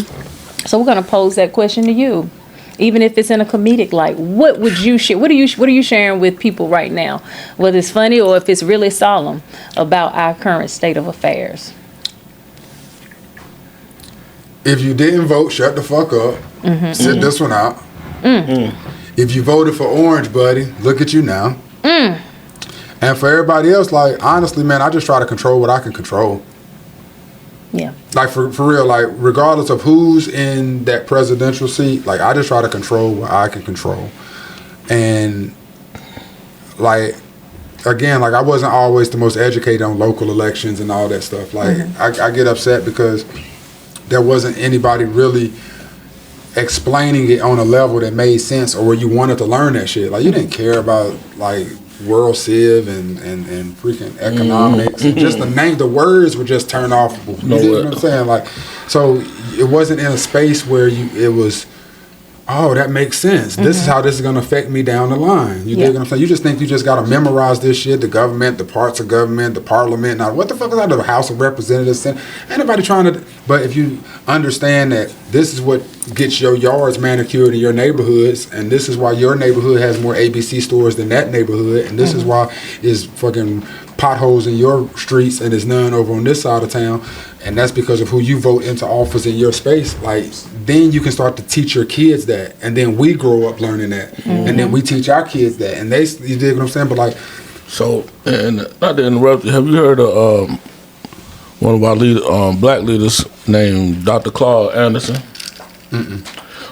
So we're gonna pose that question to you, even if it's in a comedic light. What would you share? What are you sharing with people right now, whether it's funny or if it's really solemn about our current state of affairs? If you didn't vote, shut the fuck up. Sit this one out. If you voted for Orange, buddy, look at you now. And for everybody else, like, honestly, man, I just try to control what I can control. Yeah. Like, for real, like, regardless of who's in that presidential seat, like, I just try to control what I can control. And, like, again, like, I wasn't always the most educated on local elections and all that stuff. Like, I get upset because there wasn't anybody really explaining it on a level that made sense or where you wanted to learn that shit. Like, you didn't care about, like, World Civ and freaking economics. And just the words were just turned off. You know what I'm saying? Like, so it wasn't in a space where it was, oh, that makes sense. This is how this is going to affect me down the line. You dig what I'm saying? You just think you just got to memorize this shit, the government, the parts of government, the parliament. Now, what the fuck is that? The House of Representatives? Ain't nobody trying to, but if you understand that this is what gets your yards manicured in your neighborhoods, and this is why your neighborhood has more ABC stores than that neighborhood, and this is why is fucking potholes in your streets and there's none over on this side of town, and that's because of who you vote into office in your space. Like, then you can start to teach your kids that, and then we grow up learning that, and then we teach our kids that, and you dig what I'm saying? But like, So, and not to interrupt you, have you heard of one of our black leaders named Dr. Claude Anderson?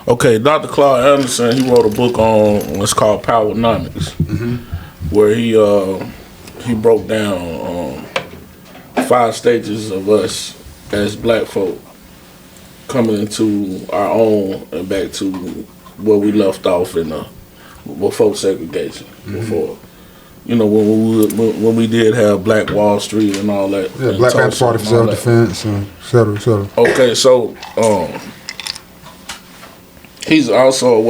Okay, Dr. Claude Anderson, he wrote a book on what's called Powernomics, where he broke down 5 stages of us as black folk coming into our own and back to where we left off in before segregation, before. You know, when we did have Black Wall Street and all that. yeah, Black Panther Party for self-defense, et cetera, et cetera. Okay, so he's also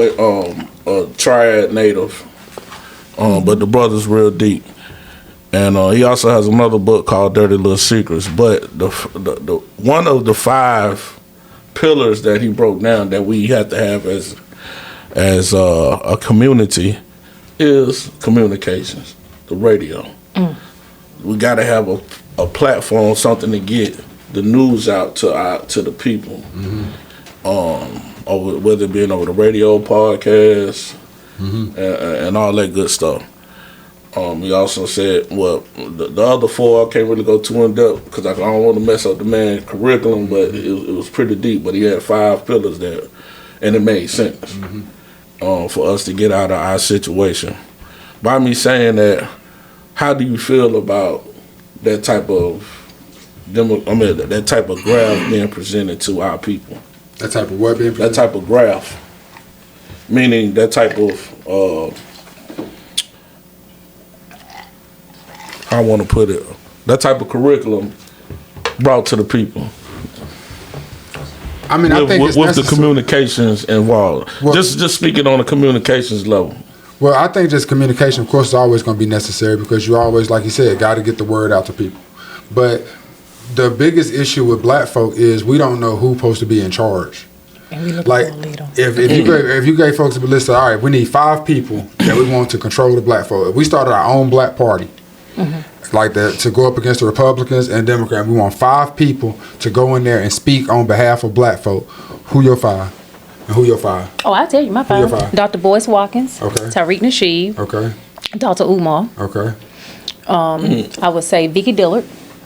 a triad native, but the brother's real deep. And he also has another book called Dirty Little Secrets. But the one of the 5 pillars that he broke down that we have to have as a community is communications, the radio. We got to have a platform, something to get the news out to the people. Over, whether it being over the radio, podcast, and all that good stuff. He also said, well, the other 4 I can't really go too in depth because I don't want to mess up the man's curriculum, but it was pretty deep. But he had 5 pillars there, and it made sense for us to get out of our situation. By me saying that, how do you feel about that type of that type of graph being presented to our people? That type of what being That type of graph, meaning that type of I want to put it, that type of curriculum brought to the people. I mean, I think it's with the necessary. Communications involved. Well, just speaking on the communications level. Well, I think just communication, of course, is always going to be necessary because you always, like you said, got to get the word out to people. But the biggest issue with black folk is we don't know who's supposed to be in charge. And we look Like, for a leader. if you gave folks a list of, all right, we need 5 people that we want to control the black folk. If we started our own black party, like that, to go up against the Republicans and Democrats, we want 5 people to go in there and speak on behalf of black folk. Who your 5? And who your 5? Oh, I'll tell you my your 5. 5? Dr. Boyce Watkins. Okay. Tariq Nasheed. Okay. Dr. Umar. Okay. I would say Vicky Dillard.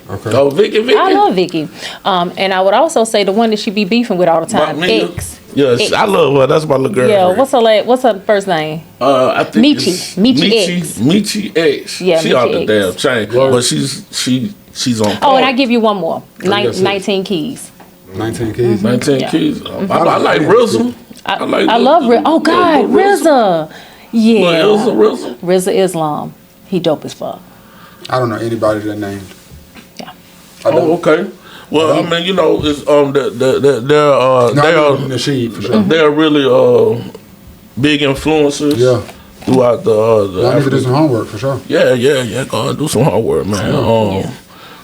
Okay. Oh, Vicky. I love Vicky. And I would also say the one that she be beefing with all the time, Mia? X. Yes, X. I love her. That's my little girl. Yeah, what's her first name? I think Michi. it's Michi X. Michi X. Yeah, she Michi out the X. damn chain, but she's on. Oh, and I give you one more. yes, 19 Keys. 19 keys. 19 Yeah. keys. I like RZA. I love RZA. Oh God, RZA. Yeah. RZA. RZA Islam. He dope as fuck. I don't know anybody that named. Yeah. I don't. Oh, okay. Well, I mean, you know, it's No, I know Nasheed for sure. they're really big influencers. Yeah. Throughout the I need to do African- some homework for sure. Yeah. Go and do some hard work, man. Yeah.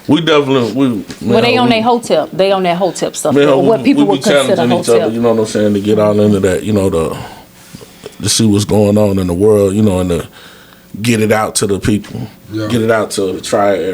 We definitely Well, they on their hotep. They on that hotep stuff. What people we would consider challenging each other, hotep. you know what I'm saying, to get all into that, you know, to see what's going on in the world, you know, and to get it out to the people, get it out to the tri-area.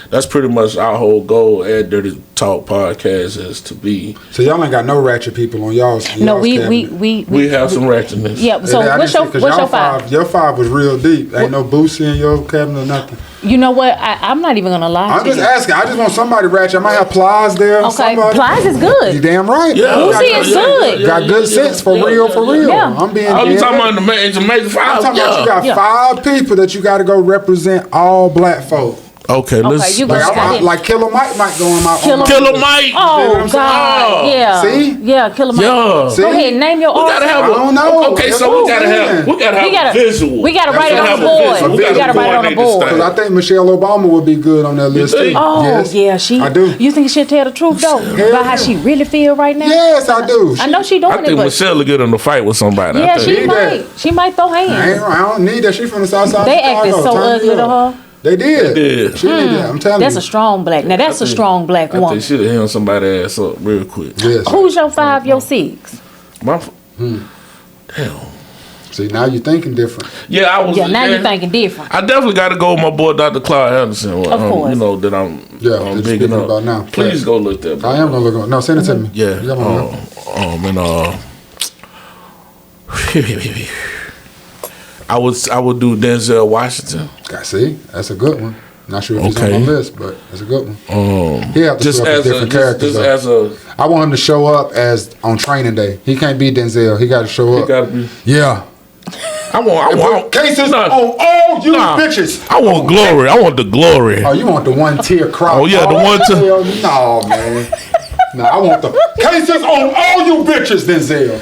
That's pretty much our whole goal at Dirty Talk Podcast is to be. So y'all ain't got no ratchet people on y'all's. No, cabinet. We have some ratchetness. Yeah. So I what's just your see- 'cause what's your y'all 5? Your 5 was real deep. Ain't no Boosie in your cabinet or nothing. You know what? I'm not even gonna lie I'm to just you. asking. I just want somebody ratchet. I might have Plies there. Okay, somebody. Plies is You good. damn right. Yeah. Boosie is good. Got good sense for real. Yeah. I'm being. Oh, you dead. talking about the major 5? I'm talking about you got Yeah. 5 people that you got to go represent all black folk. Okay, let's. you Like, go- like Killer Mike might go on my. Killer- Killer Mike. Oh I'm saying? God, Oh. yeah. See? Yeah, Killer Mike. Yeah. See? Go ahead, name your We gotta artist. have I don't know. Okay, That's so what we gotta I'm have saying. a visual. We gotta write it Gotta on the have a board. visual. We gotta write it on the coordinate board. this Because I thing. think Michelle Obama would be good on that list too. think? Oh Yes. yeah, she. I do. You think she'll tell the truth though about how she really feel right now? Yes, I do. I know she doing I it, think but Michelle will get in a fight with somebody. yeah, I think. she Need might. that. She might throw I, ain't, hands. I don't need that. She from the South Side. They of acted Chicago. so Turn me ugly to up. her. They did. They did. She did that. I'm telling That's you. a strong black. Now that's a strong black I woman. think she'll hand somebody ass up real quick. Yes. Who's your 5, your 6? My, damn. See, now you're thinking different. Yeah, I was. Yeah, now you're thinking different. I definitely got to go with my boy Dr. Clyde Anderson. Of course. You know that I'm. Yeah, I'm that you're bigging speaking up. about now. Please Yeah. go look that. I am gonna look on. No, send it to me. Yeah. You got my number. I would do Denzel Washington. See, that's a good one. Not sure if he's on Okay. my list, but that's a good one. He have to Just show up as as a different characters. just though. as a I want him to show up as on training day. He can't be Denzel. He got to show he up. gotta be. Yeah. I want Cases Nah. on all you Nah. bitches. I want glory. I want the glory. Oh, you want the 1 tier crowd? Oh, yeah, the one tier. No, man. No, I want the cases on all you bitches, Denzel.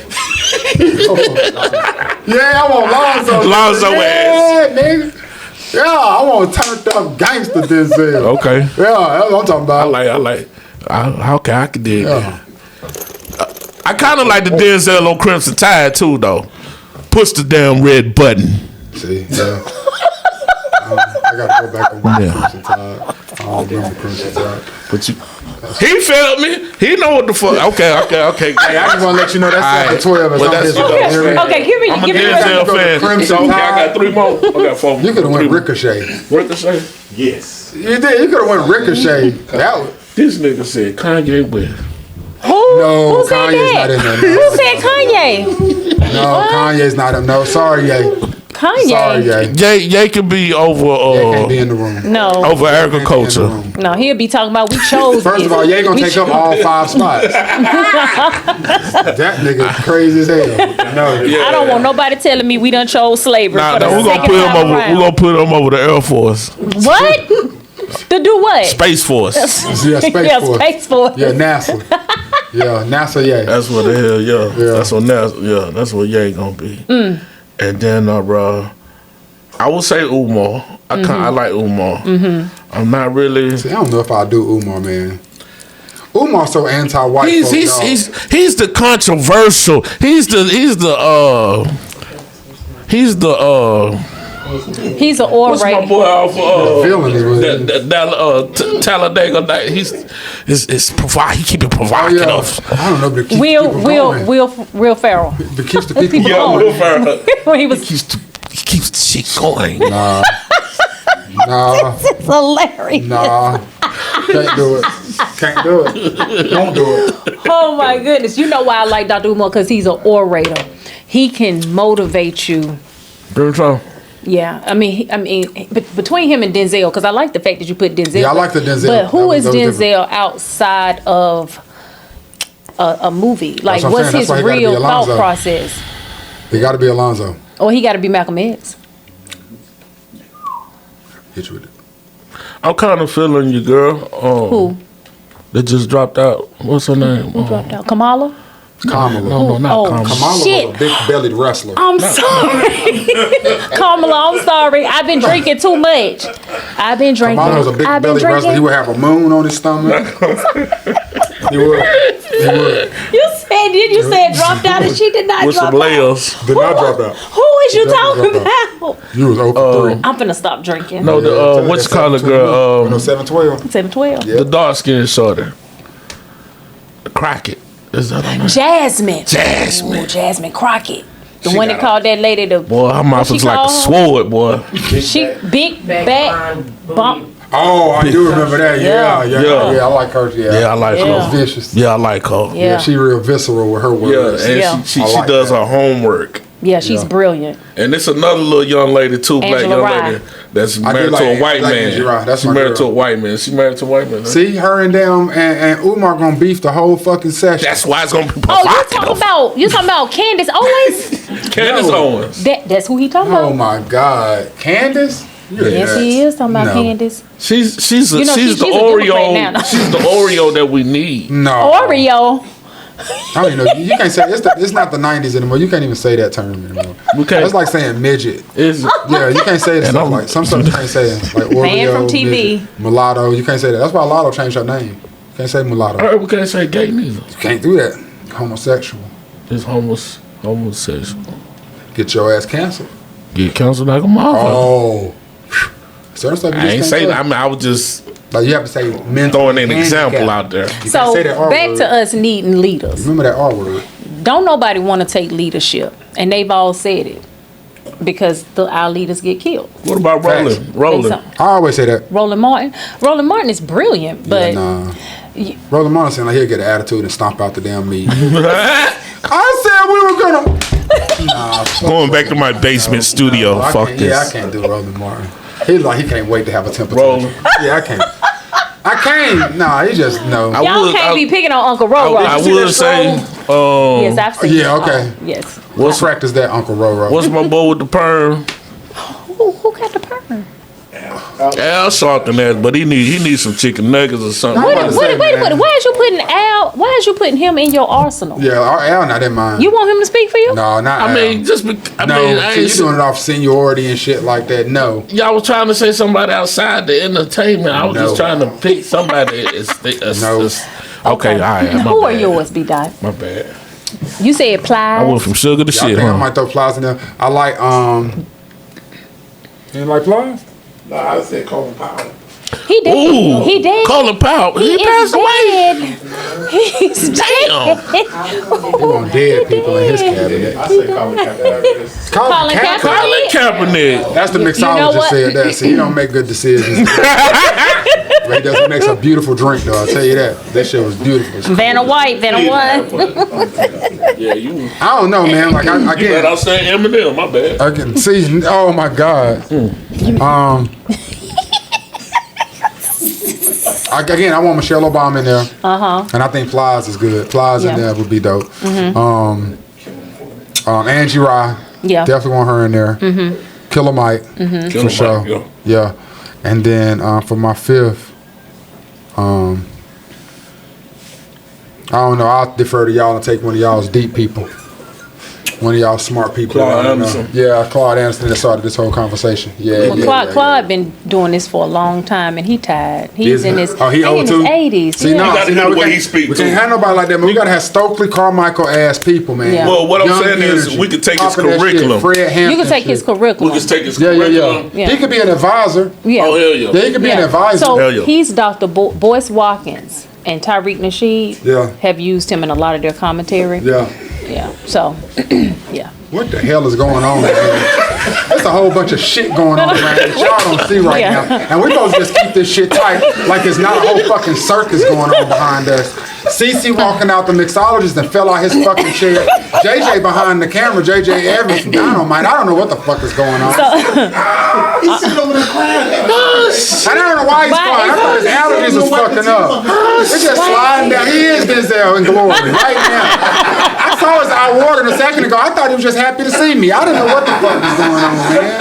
Yeah, I want Lonzo. Lonzo yeah, nigga. Yeah, I want turned up gangster Denzel. Okay. Yeah, that's what I'm talking about. Okay, I can dig Yeah. that. I kind of like the Denzel on Crimson Tide too, though. Push the damn red button. See, yeah. I I gotta go back and watch Yeah. Crimson Tide. I don't remember Crimson Tide. But you, he felt me. He know what the fuck. Okay. Hey, I just want to let you know that's Alright. 12 is Well, on that's- his okay. area. Okay, give me I'm a give me Denzel Go to fan. Crimson Okay, I Tide. got 3 more. I got 4 more. You could have went 3 more. Ricochet. Ricochet. Yes. You did. You could have went Ricochet. That was, This nigga said Kanye West. Who? no, Who said Kanye's that? not in there. Who said Kanye? No, Kanye's not in. No, sorry, Ye. Kanye. Sorry, Ye. Ye could be over Ye can't be in the room. No, over Can't be in the agriculture. room. no, he'll be talking about we chose. First this. of all, Ye gonna We take up chose- all 5 spots. That nigga crazy as hell. No, I don't want nobody telling me we done chose slavery. Nah, for the we're gonna second put him time over. around. We're gonna put him over the Air Force, What? To do what? Space Force. Yeah, Space Yeah, Force. Space Force. Yeah, NASA. Yeah, NASA. Yeah. That's what the hell, yeah. Yeah. That's what that's what Ye gonna be. And then, bro, I would say Umar. I like Umar. I'm not really. See, I don't know if I do Umar, man. Umar's so anti-white. He's the controversial. He's the He's an what's my orator. boy off villain is what it is. Talladega Night. He keep it provocative. I don't know, but it keeps people going. Will Ferrell. It keeps the people People Yeah, going. Will Ferrell. When he was He keeps the shit going. Nah. it's hilarious. Nah. Can't do it. Can't do it. Don't do it. Oh my goodness! You know why I like Dr. Umar? Because he's an orator. He can motivate you. Yeah, I mean, but between him and Denzel, because I like the fact that you put Denzel. Yeah, I like the Denzel. But who That is was Denzel outside of a movie? Like, what I'm what's saying. his That's why he gotta be real thought Alonzo. process? He got to be Alonzo. Or he got to be Malcolm X? Hit you with it. I'm kind of feeling you, girl. Who? That just dropped out. What's her name? Who dropped out? Kamala? Kamala. No, not Oh, Kamala. Kamala Shit. was a big-bellied wrestler. I'm sorry. Kamala, I'm sorry. I've been drinking too much. I've been drinking. Kamala was a I've been big-bellied wrestler. He drinking. would have a moon on his stomach. He would. He would. You said dropped out and she did not With drop some out. layers. Did not drop out. Who is you Definitely talking dropped about? You was over 3. I'm finna stop drinking. No, what you call it, girl? No, 712. 712. Yeah. The dark skinned shorter. Crockett. Is that her name? Jasmine. Jasmine. Ooh, Jasmine Crockett. The She one got that called that lady the Boy, her mouth she was like a call her? sword, boy. she big back bump. Oh, I do remember that. Yeah, Yeah. yeah. I like her. Yeah, Yeah, I like Yeah. her. Vicious. Yeah, I like her. Yeah. Yeah, she real visceral with her Yeah, words. and Yeah. she I like does that. her homework. Yeah, she's Yeah. brilliant. And it's another little young lady too, black Angela young Rye. lady that's I married do to a like- white I like man. Angela Rye. That's She my married girl. to a white man. She married to a white man. Huh? See, her and them and Umar gonna beef the whole fucking session. That's why it's gonna be Oh, provocative. you talking about Candace Owens? Candace No. Owens. That's who he talking Oh about. my God, Candace. You're Yes, nuts. he is talking about No. Candace. She's You know, she's she's the a Democrat Oreo. now. She's the Oreo that we need. No. Oreo. I don't even know. You can't say it's not the '90s anymore. You can't even say that term anymore. We can't. That's like saying midget. It's, Yeah, you can't say And stuff I'm- like some stuff you can't say like Oreo, Banned from TV. midget, mulatto. You can't say that. That's why Lotto changed her name. You can't say mulatto. all right, we can't say gay neither. You can't do that. Homosexual. It's homosexual. Get your ass canceled. Get canceled like a motherfucker. Oh. Certain stuff you I just ain't can't say say. that. I mean, I was just Like you have to say mental throwing an handicap. example out there. You can't So say that R back word. to us needing leaders. Remember that R word. Don't nobody want to take leadership, and they've all said it because our leaders get killed. What about Facts. Roland? I always say that. Roland Martin. Roland Martin is brilliant, but Nah. Roland Martin seemed like he'll get an attitude and stomp out the damn meat. I said we were gonna. Nah, fuck Going back to my basement studio. I Fuck can't- this. Yeah, I can't do Roland Martin. He's like he can't wait to have a temper Roland. tantrum. Yeah, I can't. I can't. Nah, he just no. I y'all would- can't be picking on Uncle I Roro. would say, Yes, I've seen. Yeah, okay. Yes. What practice that, Uncle Roro? what's my boy with the perm? Who got the perm? Al Sharpton ass, but he needs some chicken nuggets or something. I'm about to say, Wait, man. why is you putting Al? Why is you putting him in your arsenal? Yeah, Al not in mine. You want him to speak for you? No, not I Al. mean, just I no, mean, I see, you ain't, doing it off seniority and shit like that. No. y'all was trying to say somebody outside the entertainment. I was No. just trying to pick somebody. No. Okay, all right. my Who are bad. yours, B-Dot? My bad. You said I Plies. went from sugar to I shit, think I huh? might throw flies in there. I like you like flies? Nah, I said Colin Powell. He dead. Ooh, He dead. Colin Powell. He passed away. He's Damn. He want dead people in his cabinet. I said Colin Kaepernick. Colin Kaepernick. Colin Kaepernick. That's the You know mixologist what? said that. So he don't make good decisions. But he does makes a beautiful drink, though. I'll tell you that. That shit was beautiful. Vanna White. Yeah, you. I don't know, man. Like I You better say Eminem. My bad. I can see. Oh my God. I want Michelle Obama in there. And I think Plies is good. Plies in Yeah. there would be dope. Angie Rye. Yeah. Definitely want her in there. Killer Mike. For sure. Yeah. Yeah. And then for my fifth, I don't know. I'll defer to y'all and take one of y'all's deep people. One of y'all smart people. Claude I don't know. Anderson. Yeah, Claude Anderson that started this whole conversation. Yeah, Well, Claude been doing this for a long time, and he tired. He's Is in he? his, Oh, he in old his too? 80s. See, yeah. no, You gotta see, hear no, the we way can't, he speak, we too. can't have nobody like that, man. We gotta have Stokely Carmichael ass people, man. Yeah. Well, what I'm Young saying is energy. we could take his Popping that shit, curriculum. Fred Hampton You can take his shit. We curriculum. just take his Yeah. curriculum. Yeah. He could be an advisor. Yeah. Oh, hell yeah. Yeah, he could be an advisor. So Hell yeah. he's Dr. Boyce Watkins and Tyreek Nasheed Yeah. have used him in a lot of their commentary. Yeah. Yeah. So, yeah. What the hell is going on, man? There's a whole bunch of shit going on, man, that y'all don't see right Yeah. now. And we're supposed to just keep this shit tight like it's not a whole fucking circus going on behind us. CC walking out the mixologist and fell out his fucking chair. JJ behind the camera, JJ Evans from Dynamite. I don't know what the fuck is going on. He's sitting over there crying. And I don't know why he's Why crying. I is thought his allergies was fucking up. It's just sliding down. He is Denzel in glory right now. I saw his eye watering a second ago. I thought he was just happy to see me. I didn't know what the fuck was going on, man.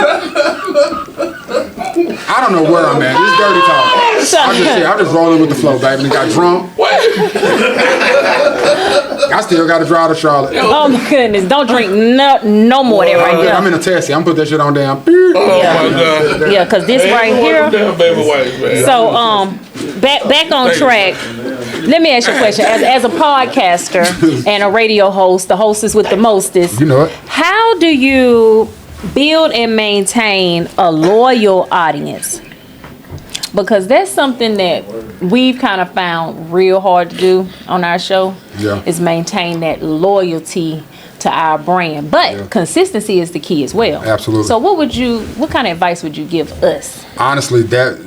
I don't know where I'm at. This is dirty talk. I'm just rolling with the flow, baby. And got drunk. I still got to drive to Charlotte. Oh my goodness! Don't drink no more of that right I'm there. in a taxi. I'm put that shit on down. Oh, my God. Yeah, because this right Ain't here. one of them damn baby whites, man. So back on track. Let me ask you a question. As a podcaster and a radio host, the hostess with the mostest, You know it. how do you build and maintain a loyal audience? Because that's something that we've kind of found real hard to do on our show. Yeah. Is maintain that loyalty to our brand. But Yeah. consistency is the key as well. Absolutely. So what kind of advice would you give us? Honestly, that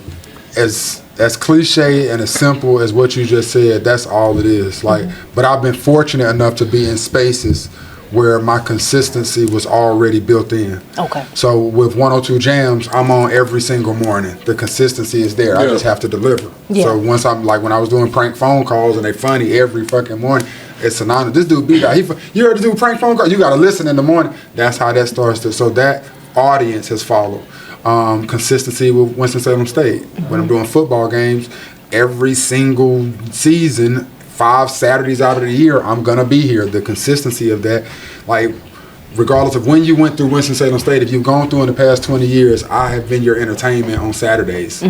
as cliche and as simple as what you just said, that's all it is. Like, but I've been fortunate enough to be in spaces where my consistency was already built in. Okay. So with 102 Jams, I'm on every single morning. The consistency is there. I Yeah. just have to deliver. Yeah. So once I'm like, when I was doing prank phone calls and they funny every fucking morning, it's synonymous. This dude BDAHT, you heard to do prank phone calls? You got to listen in the morning. That's how that starts to. So that audience has followed. Consistency with Winston-Salem State. When I'm doing football games, every single season, 5 Saturdays out of the year, I'm gonna be here. The consistency of that, like, regardless of when you went through Winston-Salem State, if you've gone through in the past 20 years, I have been your entertainment on Saturdays.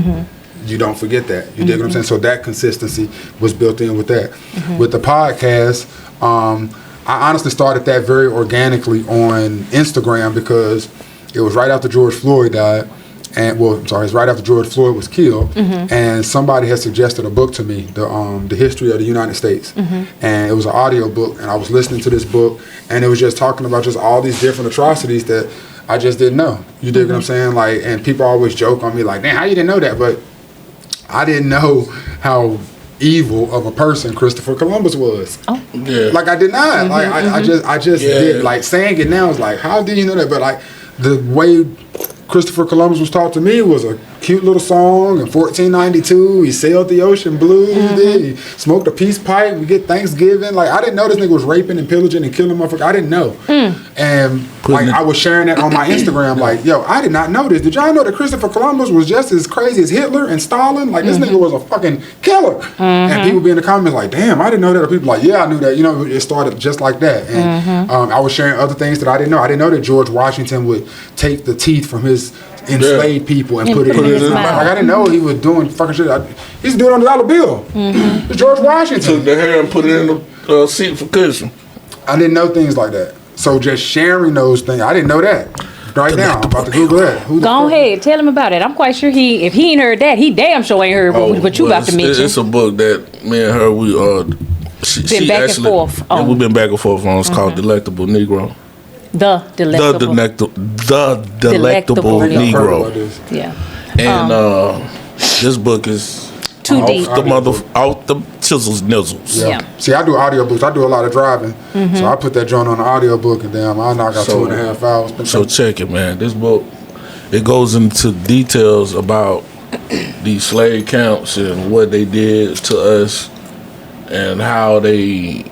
You don't forget that. You dig what I'm saying? So that consistency was built in with that. With the podcast, I honestly started that very organically on Instagram because it was right after George Floyd died. And it's right after George Floyd was killed, and somebody had suggested a book to me, the history of the United States, and it was an audio book, and I was listening to this book, and it was just talking about just all these different atrocities that I just didn't know. You dig what I'm saying? Like, and people always joke on me like, "Man, how you didn't know that?" But I didn't know how evil of a person Christopher Columbus was. Oh. Yeah. Like, I did not. Like, I just Yeah. did. Like, saying it now is like, how do you know that? But like, the way Christopher Columbus was taught to me was a cute little song. In 1492, he sailed the ocean blue. He smoked a peace pipe. We get Thanksgiving. Like, I didn't know this nigga was raping and pillaging and killing motherfuckers. I didn't know. And like, I was sharing that on my Instagram. Like, yo, I did not know this. Did y'all know that Christopher Columbus was just as crazy as Hitler and Stalin? Like, this nigga was a fucking killer. And people be in the comments like, damn, I didn't know that. Or people like, yeah, I knew that. You know, it started just like that. And I was sharing other things that I didn't know. I didn't know that George Washington would take the teeth from his enslaved people and put it in his mouth. Like, I didn't know he was doing fucking shit. He used to do it on the dollar bill. It's George Washington. Took the hair and put it in the seat for cushion. I didn't know things like that. So just sharing those things, I didn't know that. right now. I'm about to Google that. Who the Go fuck- ahead, tell him about it. I'm quite sure if he ain't heard that, he damn sure ain't heard what you well, about to mention. It's a book that me and her she back and actually, forth Yeah, on. we've been back and forth on. It's called Delectable Negro. The delectable. The Delectable I've heard Negro. about this. Yeah. And this book is Too deep. Out the chisels nizzles. Yeah. See, I do audiobooks. I do a lot of driving. So I put that joint on the audiobook and damn, I knock out So- 2.5 hours. So check it, man. This book, it goes into details about these slave camps and what they did to us and how they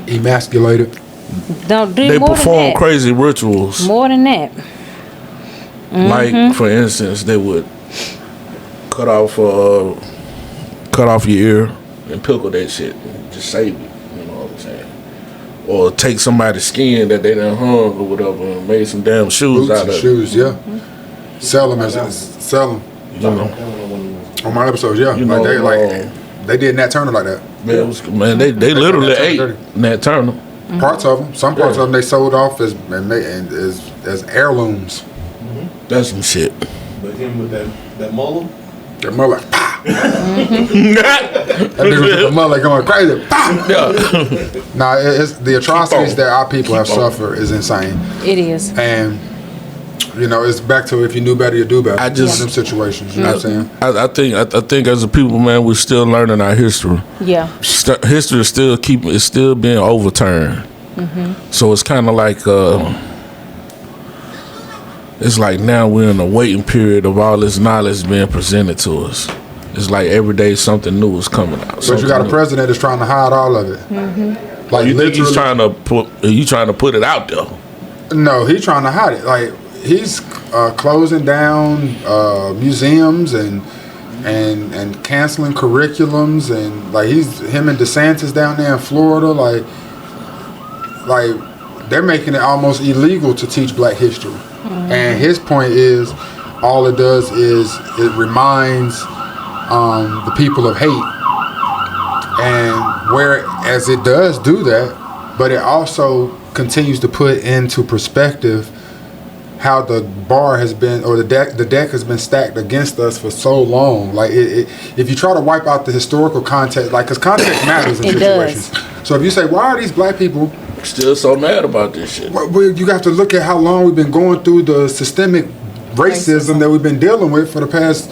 Emasculated. Don't do they more than perform that. crazy rituals. More than that. Like, for instance, they would cut off your ear and pickle that shit and just save it. You know what I'm saying? Or take somebody's skin that they done hung or whatever and made some damn shoes Boots out and of it. shoes, yeah. Sell them sell them You know, on my episodes, yeah. You Like know, they did Nat Turner like that. man, they literally Nat ate Turner. Nat Turner. Parts of them, some parts Yeah. of them, they sold off as heirlooms. That's some shit. But him with that mullet. Their mother, like, pah! That nigga with the mullet going crazy. Pah! Yeah. Nah, it's the atrocities on. that our people have Keep on. suffered is insane. It is. And you know, it's back to if you knew better, you do better. I just- One of them situations. You know what I'm saying? I think as a people, man, we're still learning our history. Yeah. History is still being overturned. So it's kind of like it's like now we're in a waiting period of all this knowledge being presented to us. It's like every day something new is coming out. But you got a president that's trying to hide all of it. Like You think he's literally- trying to put it out there? No, he's trying to hide it. Like he's closing down museums and canceling curriculums and like him and DeSantis down there in Florida. Like they're making it almost illegal to teach Black history. And his point is, all it does is it reminds the people of hate. And whereas it does do that, but it also continues to put into perspective how the bar has been, or the deck has been stacked against us for so long. Like if you try to wipe out the historical context, like because context matters in It situations. does. So if you say, why are these Black people? Still so mad about this shit. Well, you have to look at how long we've been going through the systemic racism that we've been dealing with for the past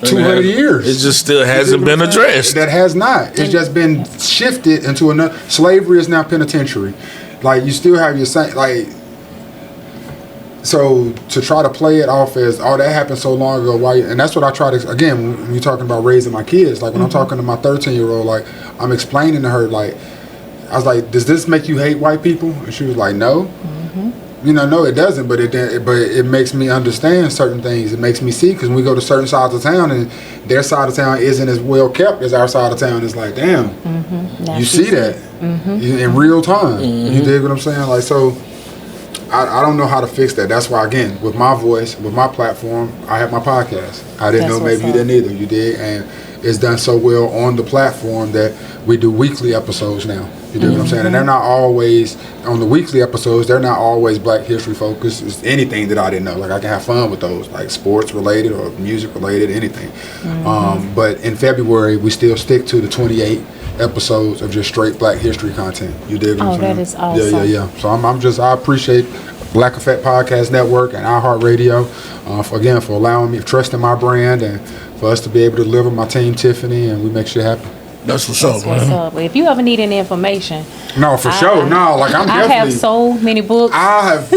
200 years. It just still hasn't been addressed. That has not. It's just been shifted into another. Slavery is now penitentiary. Like you still have your same like. So to try to play it off as that happened so long ago, why? And that's what I try to again when you're talking about raising my kids. Like when I'm talking to my 13-year-old, like I'm explaining to her like. I was like, "Does this make you hate white people?" And she was like, "No." You know, no, it doesn't. But it makes me understand certain things. It makes me see because when we go to certain sides of town and their side of town isn't as well kept as our side of town, it's like, damn, Now you she see that in real time. You dig what I'm saying? Like so. I don't know how to fix that. That's why, again, with my voice, with my platform, I have my podcast. I didn't That's know maybe what's you up. didn't either. You did, and it's done so well on the platform that we do weekly episodes now. You dig what I'm saying? And they're not always, on the weekly episodes, they're not always Black history focused. It's anything that I didn't know. Like, I can have fun with those, like sports related or music related, anything. But in February, we still stick to the 28 episodes of just straight Black history content. You dig what I'm saying? that is awesome. Yeah. So I appreciate Black Effect Podcast Network and iHeartRadio for allowing me, trusting my brand, and for us to be able to deliver my team Tiffany, and we make shit happen. That's what's That's up, what's man. up. If you ever need any information, No, for sure. No, like I'm I definitely. have so many books. I have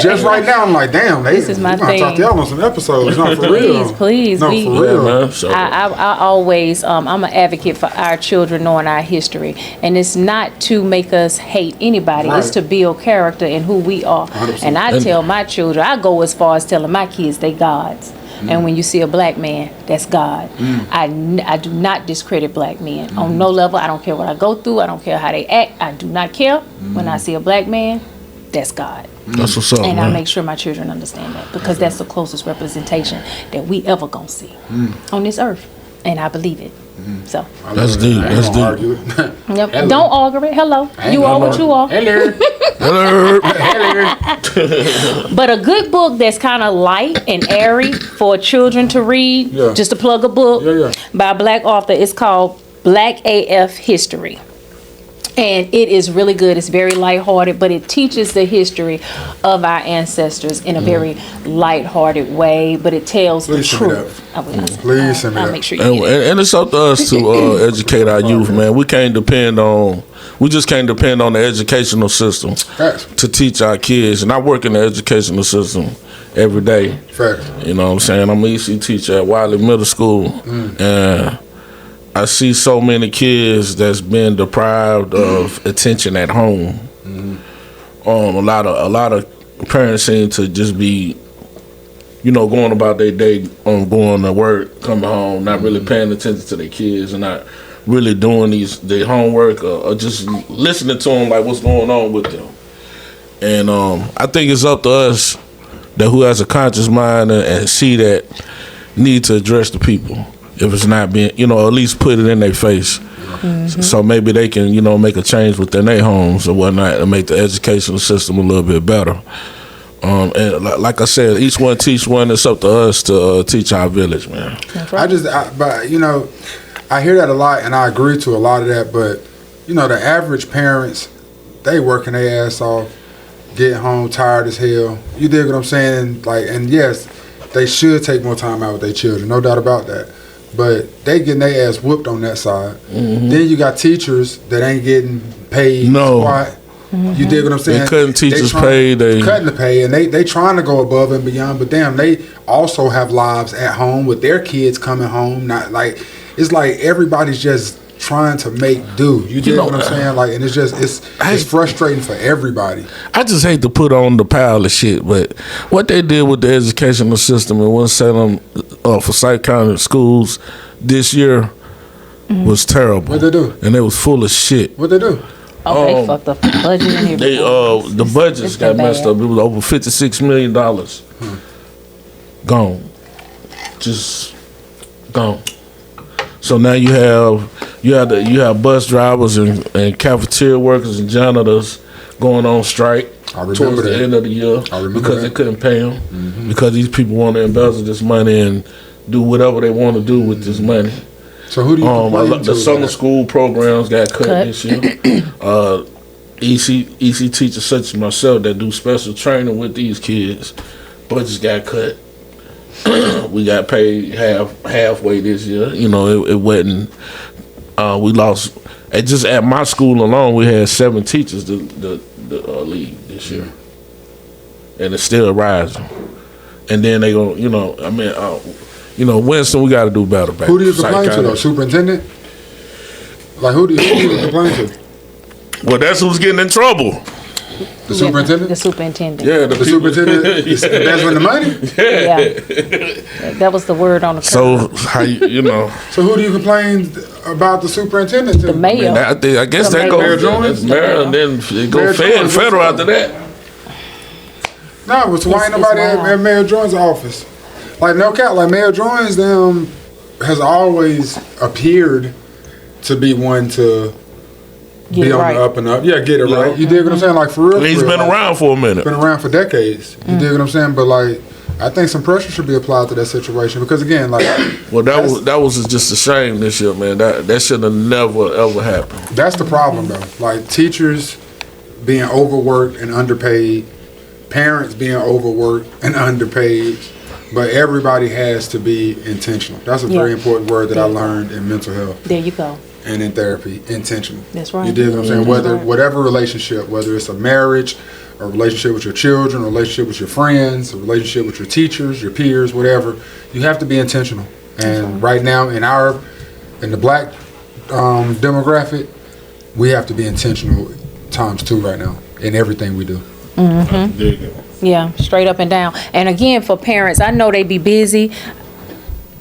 just right now. I'm like, damn. This is my we gonna talk to thing. y'all on some episodes. Not for real. Please, No, we- for Yeah, real. man. So, I always, I'm an advocate for our children knowing our history. And it's not to make us hate anybody. It's Right. to build character and who we are. 100%. And I tell my children, I go as far as telling my kids they gods. And when you see a Black man, that's God. I do not discredit Black men on no level. I don't care what I go through. I don't care how they act. I do not care. When I see a Black man, that's God. that's what's up, And I man. make sure my children understand that because that's the closest representation that we ever gonna see on this earth. and I believe it. So That's deep. I ain't That's gonna deep. argue it. yep. Don't argue it. Hello, you are what you are. Hello. But a good book that's kind of light and airy for children to read, Yeah. just to plug a book Yeah. by a black author, is called Black AF History. And it is really good. It's very lighthearted, but it teaches the history of our ancestors in a very lighthearted way, but it tells Please the send me truth. Please send me I'll that. make sure you And, get it. and it's up to us to educate our youth, man. We just can't depend on the educational system Facts. to teach our kids. And I work in the educational system every day. Facts. You know what I'm saying? I'm an EC teacher at Wiley Middle School. And I see so many kids that's been deprived of attention at home. A lot of parents seem to just be, going about their day, going to work, coming home, not really paying attention to their kids, and not really doing their homework or just listening to them, like what's going on with them. And I think it's up to us that who has a conscious mind and see that need to address the people. If it's not being, at least put it in their face. So maybe they can, make a change within their homes or whatnot and make the educational system a little bit better. And like I said, each one teach one. It's up to us to teach our village, man. I hear that a lot, and I agree to a lot of that. But the average parents, they working their ass off, getting home tired as hell. You dig what I'm saying? And yes, they should take more time out with their children, no doubt about that. But they getting their ass whooped on that side. Then you got teachers that ain't getting paid squat. You dig what I'm saying? They cutting teachers' pay. They cutting the pay, and they trying to go above and beyond. But damn, they also have lives at home with their kids coming home. Not like it's like everybody's just trying to make do. You dig what I'm saying? And it's just it's frustrating for everybody. I just hate to put on the pile of shit, but what they did with the educational system and one set them for Syke County schools this year was terrible. What they do? And it was full of shit. What they do? They fucked up the budget and everything. The budgets got messed up. It was over $56 million. Gone. Just gone. So now you have bus drivers and cafeteria workers and janitors going on strike towards the end of the year because they couldn't pay them because these people want to embezzle this money and do whatever they want to do with this money. So who do you complain to? The summer school programs got cut this year. EC teachers such as myself that do special training with these kids, budgets got cut. We got paid halfway this year. It wasn't. We lost. Just at my school alone, we had 7 teachers to leave this year, and it's still rising. And then they go, Winston, we got to do better. Back Who do you complain to though? Superintendent? Who do you complain to? Well, that's who's getting in trouble. The superintendent? The superintendent. Yeah, the superintendent is embezzling the money? Yeah. That was the word on the curve. So, So who do you complain about the superintendent to? The mayor. I guess that goes mayor, and then it goes federal after that. No, but why ain't nobody at Mayor Jones' office? No cap, Mayor Jones has always appeared to be one to be on the up and up. Yeah, get it right. You dig what I'm saying? For real. He's been around for a minute. Been around for decades. You dig what I'm saying? But I think some pressure should be applied to that situation because again, well, that was just a shame this year, man. That should have never ever happened. That's the problem though. Teachers being overworked and underpaid, parents being overworked and underpaid. But everybody has to be intentional. That's a very important word that I learned in mental health. There you go. And in therapy, intentional. That's right. You dig what I'm saying? Whatever relationship, whether it's a marriage, a relationship with your children, a relationship with your friends, a relationship with your teachers, your peers, whatever, you have to be intentional. And right now in the black demographic, we have to be intentional times 2 right now in everything we do. There you go. Yeah, straight up and down. And again, for parents, I know they be busy.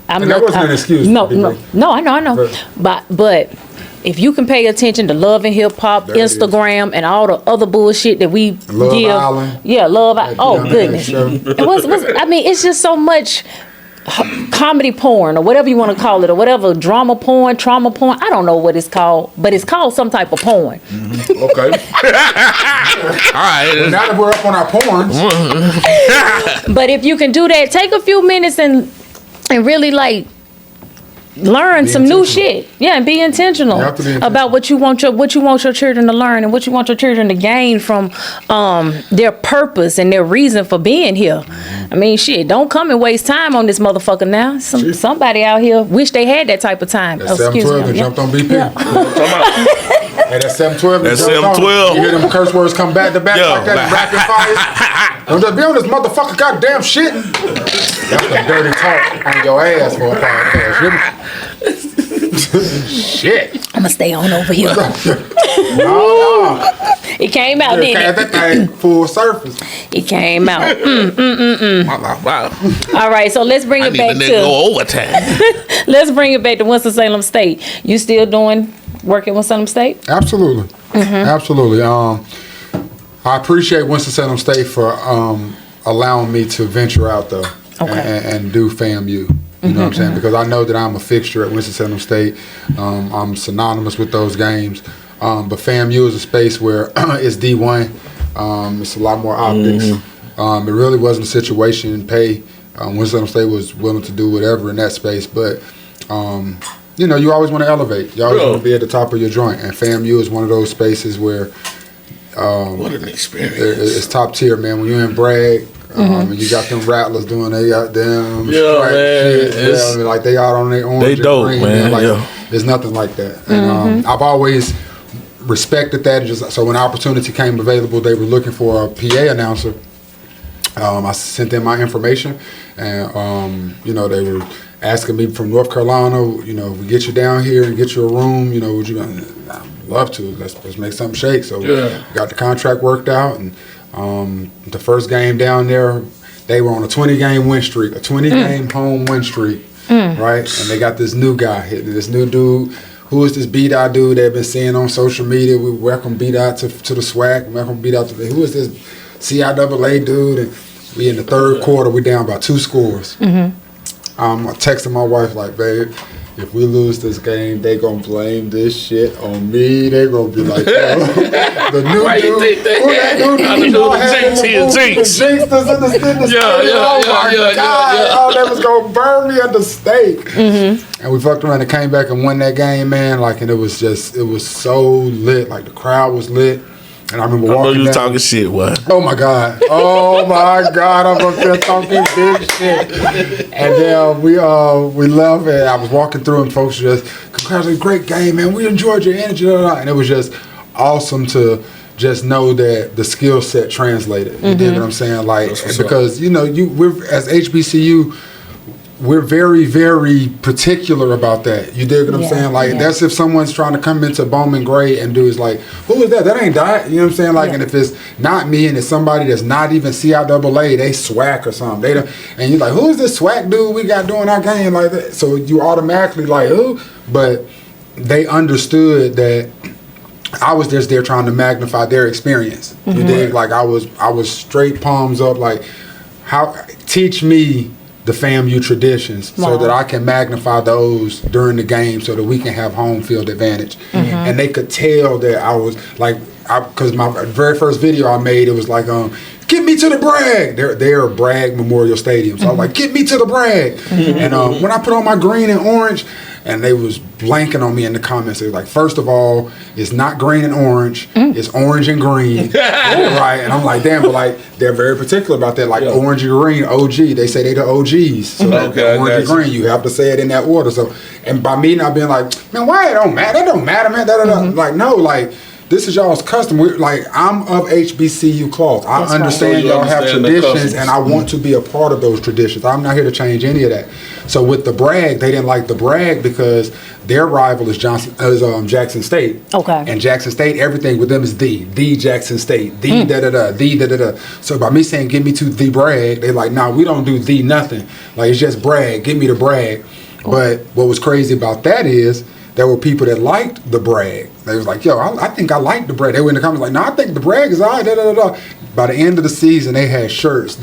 That wasn't an excuse. No, I know. But if you can pay attention to Love and Hip Hop, Instagram, and all the other bullshit that we Love give, Island. yeah, goodness. And it's just so much comedy porn or whatever you want to call it, or whatever, drama porn, trauma porn. I don't know what it's called, but it's called some type of porn. Okay. All right. Now that we're up on our porns, But if you can do that, take a few minutes and really like learn some new shit. Yeah, and be intentional, You have to be intentional. about what you want your children to learn and what you want your children to gain from their purpose and their reason for being here. I mean, shit, don't come and waste time on this motherfucker now. Somebody out here wish they had that type of time. that 712 that jumped on BP. Hey, that 712. That jumped on. 712. You hear them curse words come back to back like that, rapid fire. Don't just be on this motherfucker goddamn shit. That's the dirty talk on your ass for a podcast. You hear me? Shit. I'm gonna stay on over here. No. It came out, didn't it? That thing full surface. It came out. Wow. All right, so let's bring I it need back to to go overtime. let's bring it back to Winston-Salem State. You still doing work at Winston-Salem State? Absolutely. Absolutely. I appreciate Winston-Salem State for allowing me to venture out though. Okay. And do FAMU. You know what I'm saying? Because I know that I'm a fixture at Winston-Salem State. I'm synonymous with those games. But FAMU is a space where it's D1. It's a lot more optics. It really wasn't a situation in pay. Winston-Salem State was willing to do whatever in that space. But, you know, you always want to elevate. You always want to be at the top of your joint. And FAMU is one of those spaces where What an experience. it's top tier, man. When you're in Bragg, and you got them rattlers doing they got them Yeah, man. shit. Yeah, I mean, like they out on their orange They and dope, green, man, Like, yeah. there's nothing like that. And I've always respected that. Just so when opportunity came available, they were looking for a PA announcer. I sent them my information, and you know, they were asking me from North Carolina. You know, we get you down here and get you a room. You know, would you? I'd love to. Let's make something shake. So we got the contract worked out, and the first game down there, they were on a 20-game win streak, a 20-game home win streak, right? And they got this new guy hitting this new dude. Who is this BDAHT dude they've been seeing on social media? We welcome BDAHT to the SWAC. Welcome BDAHT to the. Who is this CIAA dude? And we in the third quarter, we down by 2 scores. I'm texting my wife like, babe, if we lose this game, they gonna blame this shit on me. They gonna be like, oh, the new Why you dude, think that? who that dude I you know know the had in jinx, the he a movie, jinx. the jinx that's in the stadium. Yeah, Oh my God, oh, they was gonna burn me at the stake. And we fucked around and came back and won that game, man. Like, and it was so lit. Like the crowd was lit. And I remember I know walking you was down. talking shit, what? Oh my God! Oh my God! I'm up there talking big shit. And then we left, and I was walking through, and folks were just congratulating, great game, man. We enjoyed your energy, and it was just awesome to just know that the skill set translated. You dig what I'm saying? Like, because you know, we're as HBCU. We're very, very particular about that. You dig what I'm saying? Like, that's if someone's trying to come into Bowman Gray and do is like, who is that? That ain't Daht. You know what I'm saying? Like, and if it's not me and it's somebody that's not even CIAA, they SWAC or something. They don't, and you're like, who is this SWAC dude we got doing our game like that? So you automatically like, who? But they understood that I was just there trying to magnify their experience. You dig? Like, I was straight palms up, like, teach me the FAMU traditions so that I can magnify those during the game so that we can have home field advantage. And they could tell that I was like, because my very first video I made, it was like, get me to the Bragg. They're Bragg Memorial Stadium. So I was like, get me to the Bragg. And when I put on my green and orange, and they was blanking on me in the comments. They was like, first of all, it's not green and orange. It's orange and green. Right? And I'm like, damn, but like, they're very particular about that. Like, orange and green, OG. They say they the OGs. So orange and green, you have to say it in that order. So, and by me not being like, man, why it don't matter? That don't matter, man. Like, no, like, this is y'all's custom. I'm of HBCU cloth. I understand y'all have traditions, and I want to be a part of those traditions. I'm not here to change any of that. So with the Bragg, they didn't like the Bragg because their rival is Jackson State. Okay. And Jackson State, everything with them is the Jackson State, the da-da-da. So by me saying, give me to the Bragg, they like, nah, we don't do the nothing. Like, it's just Bragg, give me the Bragg. But what was crazy about that is, there were people that liked the Bragg. They was like, yo, I think I like the Bragg. They were in the comments like, no, I think the Bragg is all right, da-da-da-da. By the end of the season, they had shirts,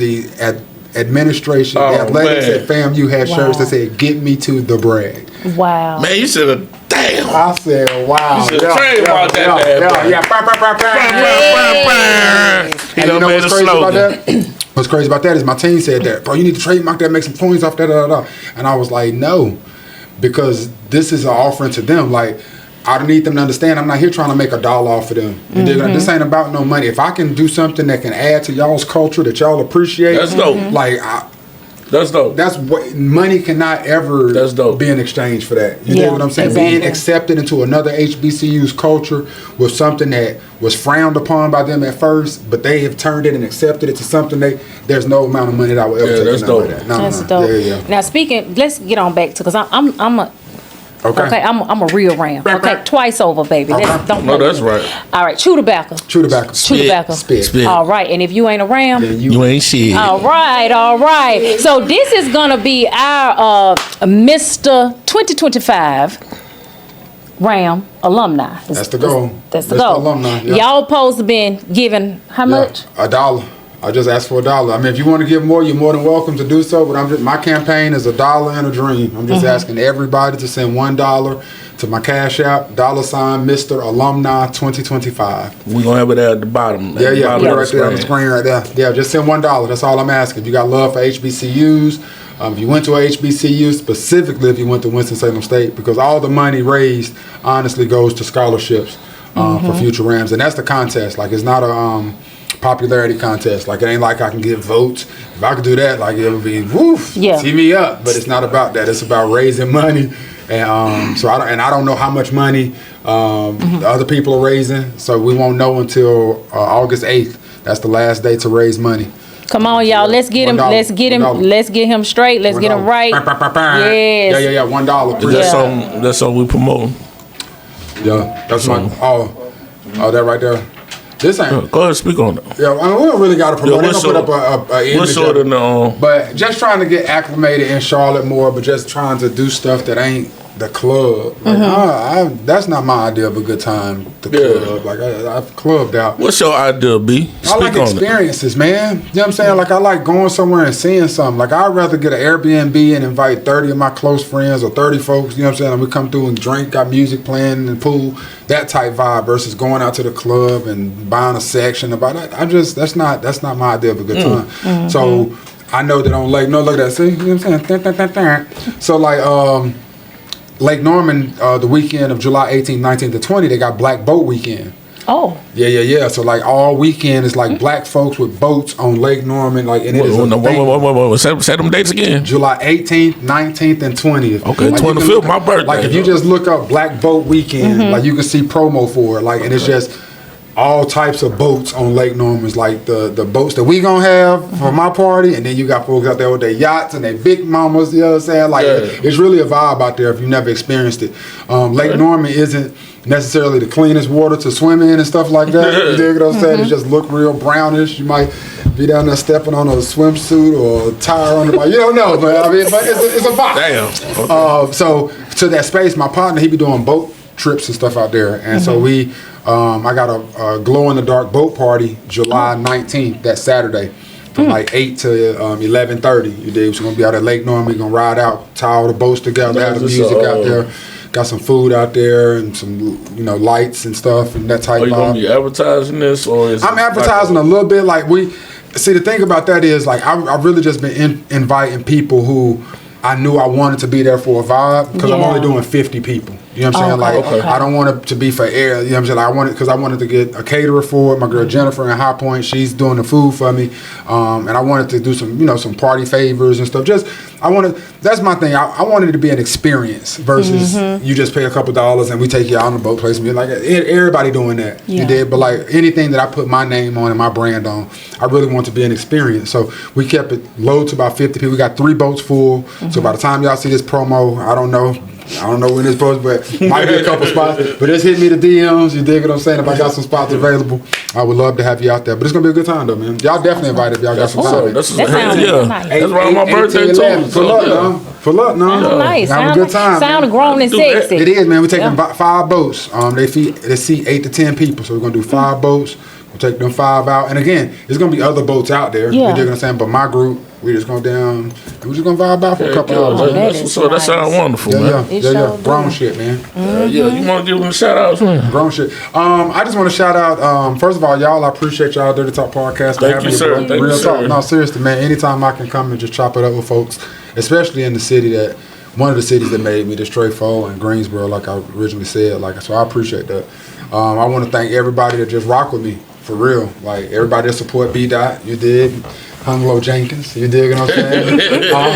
administration, the athletics at FAMU had shirts that said, "Get me to the brag." Wow. Man, you should have. Damn. I said, "Wow." You should have trained about that. And you know what's crazy about that? What's crazy about that is my team said that, bro, you need to trademark that, make some coins off that, and I was like, no, because this is an offering to them. Like, I need them to understand I'm not here trying to make $1 off of them. This ain't about no money. If I can do something that can add to y'all's culture that y'all appreciate, that's dope. Like, that's dope. That's what money cannot ever be in exchange for that. You know what I'm saying? Exactly. Being accepted into another HBCU's culture was something that was frowned upon by them at first, but they have turned it and accepted it to something there's no amount of money that I will ever take. That's dope. Like that. That's dope. Now speaking, let's get on back to, because I'm a real Ram. Okay, twice over, baby. That's right. All right, chew tobacco. Chew tobacco. Spit. All right, and if you ain't a Ram, then you ain't shit. All right. So this is gonna be our Mr. 2025 Ram alumni. That's the goal. That's the Mr. goal. Alumni. Yeah. Y'all supposed to been giving how much? $1. I just asked for $1. I mean, if you want to give more, you're more than welcome to do so. But my campaign is $1 and a dream. I'm just asking everybody to send $1 to my Cash App, $ Mr. Alumni 2025. We're gonna have it at the bottom. Put it right there on the screen right there. Yeah, just send $1. That's all I'm asking. If you got love for HBCUs, if you went to a HBCU, specifically if you went to Winston-Salem State, because all the money raised honestly goes to scholarships for future Rams, and that's the contest. Like, it's not a popularity contest. Like, it ain't like I can get votes. If I could do that, like, it would be see me up. But it's not about that. It's about raising money, and so I don't know how much money the other people are raising. So we won't know until August 8th. That's the last day to raise money. Come on, y'all. Let's get him. Let's get him. Let's get him straight. Let's get him right. Yes. Yeah. $1. That's something we promoting. Yeah. That's my. Oh, that right there. This ain't. Go ahead, speak on it. Yeah, I mean, we don't really got to promote. They're gonna put up a image of it. But just trying to get acclimated in Charlotte more, but just trying to do stuff that ain't the club. Like, that's not my idea of a good time. The club, like I've clubbed out. What's your idea, B? I like experiences, man. You know what I'm saying? Like, I like going somewhere and seeing something. Like, I'd rather get an Airbnb and invite 30 of my close friends or 30 folks. You know what I'm saying? And we come through and drink, got music playing in the pool, that type vibe, versus going out to the club and buying a section. About that, that's not my idea of a good time. So I know that on Lake, look at that. See, you know what I'm saying? So like Lake Norman, the weekend of July 18th, 19th, to 20th, they got Black Boat Weekend. Oh. Yeah. So like all weekend is like black folks with boats on Lake Norman. Like, and it is Say them dates again. July 18th, 19th, and 20th. Okay, like 25th, my birthday. Like, if you just look up Black Boat Weekend, like, you can see promo for it. Like, and it's just all types of boats on Lake Norman. It's like the boats that we gonna have for my party, and then you got folks out there with their yachts and their big mamas. You know what I'm saying? Like, it's really a vibe out there if you never experienced it. Lake Norman isn't necessarily the cleanest water to swim in and stuff like that. You dig what I'm saying? It just look real brownish. You might be down there stepping on a swimsuit or a tire on the bike. You don't know, but I mean, but it's a vibe. Damn. Okay. So to that space, my partner, he be doing boat trips and stuff out there, and so we. I got a glow-in-the-dark boat party July 19th, that Saturday, from like 8 to 11:30. You dig? We're going to be out at Lake Norman. We're going to ride out, tie all the boats together, have the music out there. Got some food out there and some, lights and stuff and that type of vibe. Are you going to be advertising this? Or is I'm advertising a little bit. Like, the thing about that is, like, I've really just been inviting people who I knew I wanted to be there for a vibe, because I'm only doing 50 people. You know what I'm saying? I don't want it to be for air. You know what I'm saying? I wanted to get a caterer for it. My girl Jennifer in High Point, she's doing the food for me. And I wanted to do some, some party favors and stuff. That's my thing. I wanted it to be an experience versus you just pay a couple dollars and we take you out on the boat place and be like, everybody doing that. Yeah. You did. But like anything that I put my name on and my brand on, I really want to be an experience. So we kept it low to about 50 people. We got 3 boats full. So by the time y'all see this promo, I don't know when it's supposed, but might be a couple spots. But just hit me the DMs. You dig what I'm saying? If I got some spots available, I would love to have you out there. But it's gonna be a good time though, man. Y'all definitely invited if y'all got some time. That's around my birthday too. Pull up now. Nice. Have a good time. Sound grown and sexy. It is, man. We're taking 5 boats. They seat 8 to 10 people, so we're gonna do 5 boats. We'll take them 5 out, and again, there's gonna be other boats out there. You dig what I'm saying? But my group, We just go down. We just gonna vibe out for a couple hours. that That's is what's up. That sounds nice. wonderful, Yeah, man. yeah, It yeah, yeah. sure Grown do. shit, man. Yeah, you want to give them shout outs, man? Grown shit. I just want to shout out. First of all, y'all, I appreciate y'all Dirty Talk podcast. For Thank having you, me, sir. bro. Thank you, Real sir. talk. No, seriously, man. Anytime I can come and just chop it up with folks, especially in the city that one of the cities that made me, the Strayfo and Greensboro, like I originally said. Like, so I appreciate that. I want to thank everybody that just rock with me for real. Like everybody that support BDAHT, you dig. Hunglo Jenkins, you dig what I'm saying?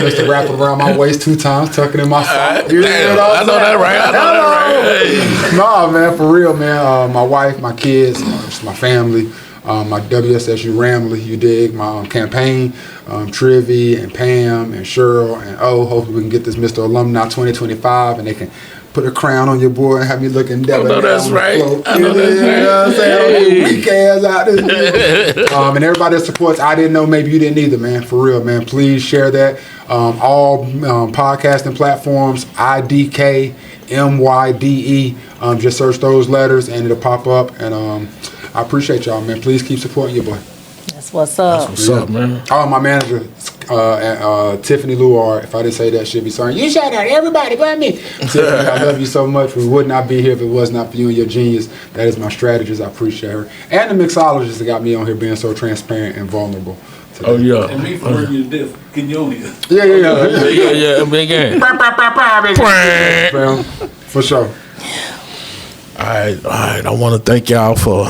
Just to wrap it around my waist 2 times, tucking in my sock. You dig Damn, what I'm I know saying? that right. I know that right. Hey. Nah, man, for real, man. My wife, my kids, just my family, my WSSU Ramley, you dig, my campaign, Trivy and Pam and Cheryl and hopefully we can get this Mr. Alumni 2025 and they can put a crown on your boy and have me looking devil. I know that's right. I know that's right. You know what I'm saying? Weak ass out this. And everybody that supports, I didn't know, maybe you didn't either, man. For real, man. Please share that. All podcasting platforms, IDK MYDE. Just search those letters and it'll pop up. And I appreciate y'all, man. Please keep supporting your boy. That's what's up. What's up, man? Oh, my manager, Tiffany Luard. If I didn't say that, she'd be sorry. You shout out everybody but me. Tiffany, I love you so much. We would not be here if it was not for you and your genius. That is my strategist. I appreciate her. And the mixologist that got me on here being so transparent and vulnerable. Oh, yeah. And me for working you to death, Kenyonia. Yeah. Big game. For sure. All right. I want to thank y'all for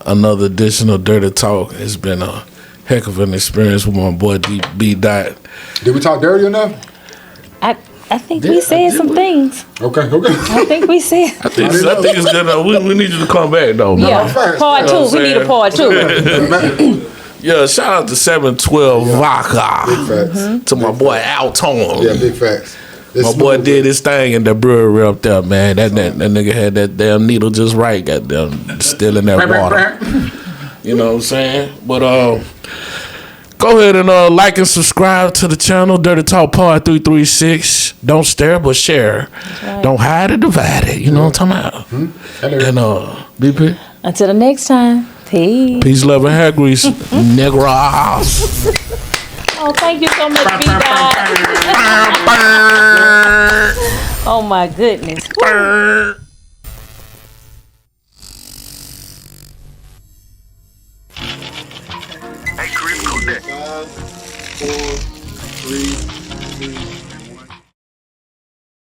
another edition of Dirty Talk. It's been a heck of an experience with my boy BDAHT. Did we talk dirty enough? I think we said some things. Okay. I think we said. I think it's good. We need you to come back, though, man. Yeah, facts. part You know 2. what We I'm need a part 2. Yeah, shout out to 712 Big Vodka. facts. To my boy Alton. Yeah, big facts. It's My boy smooth. did his thing in the brewery up there, man. That nigga had that damn needle just right, goddamn, still in that water. You know what I'm saying? But go ahead and like and subscribe to the channel, Dirty Talk Pod 336. Don't stare, but share. Right. Don't hide or divide it. You know what I'm talking about? Hello. And BP. Until the next time. Peace. Peace, love, and hair grease, niggas. Oh, thank you so much, B-Dot. Oh my goodness. Hey, Chris, go there. 5, 4,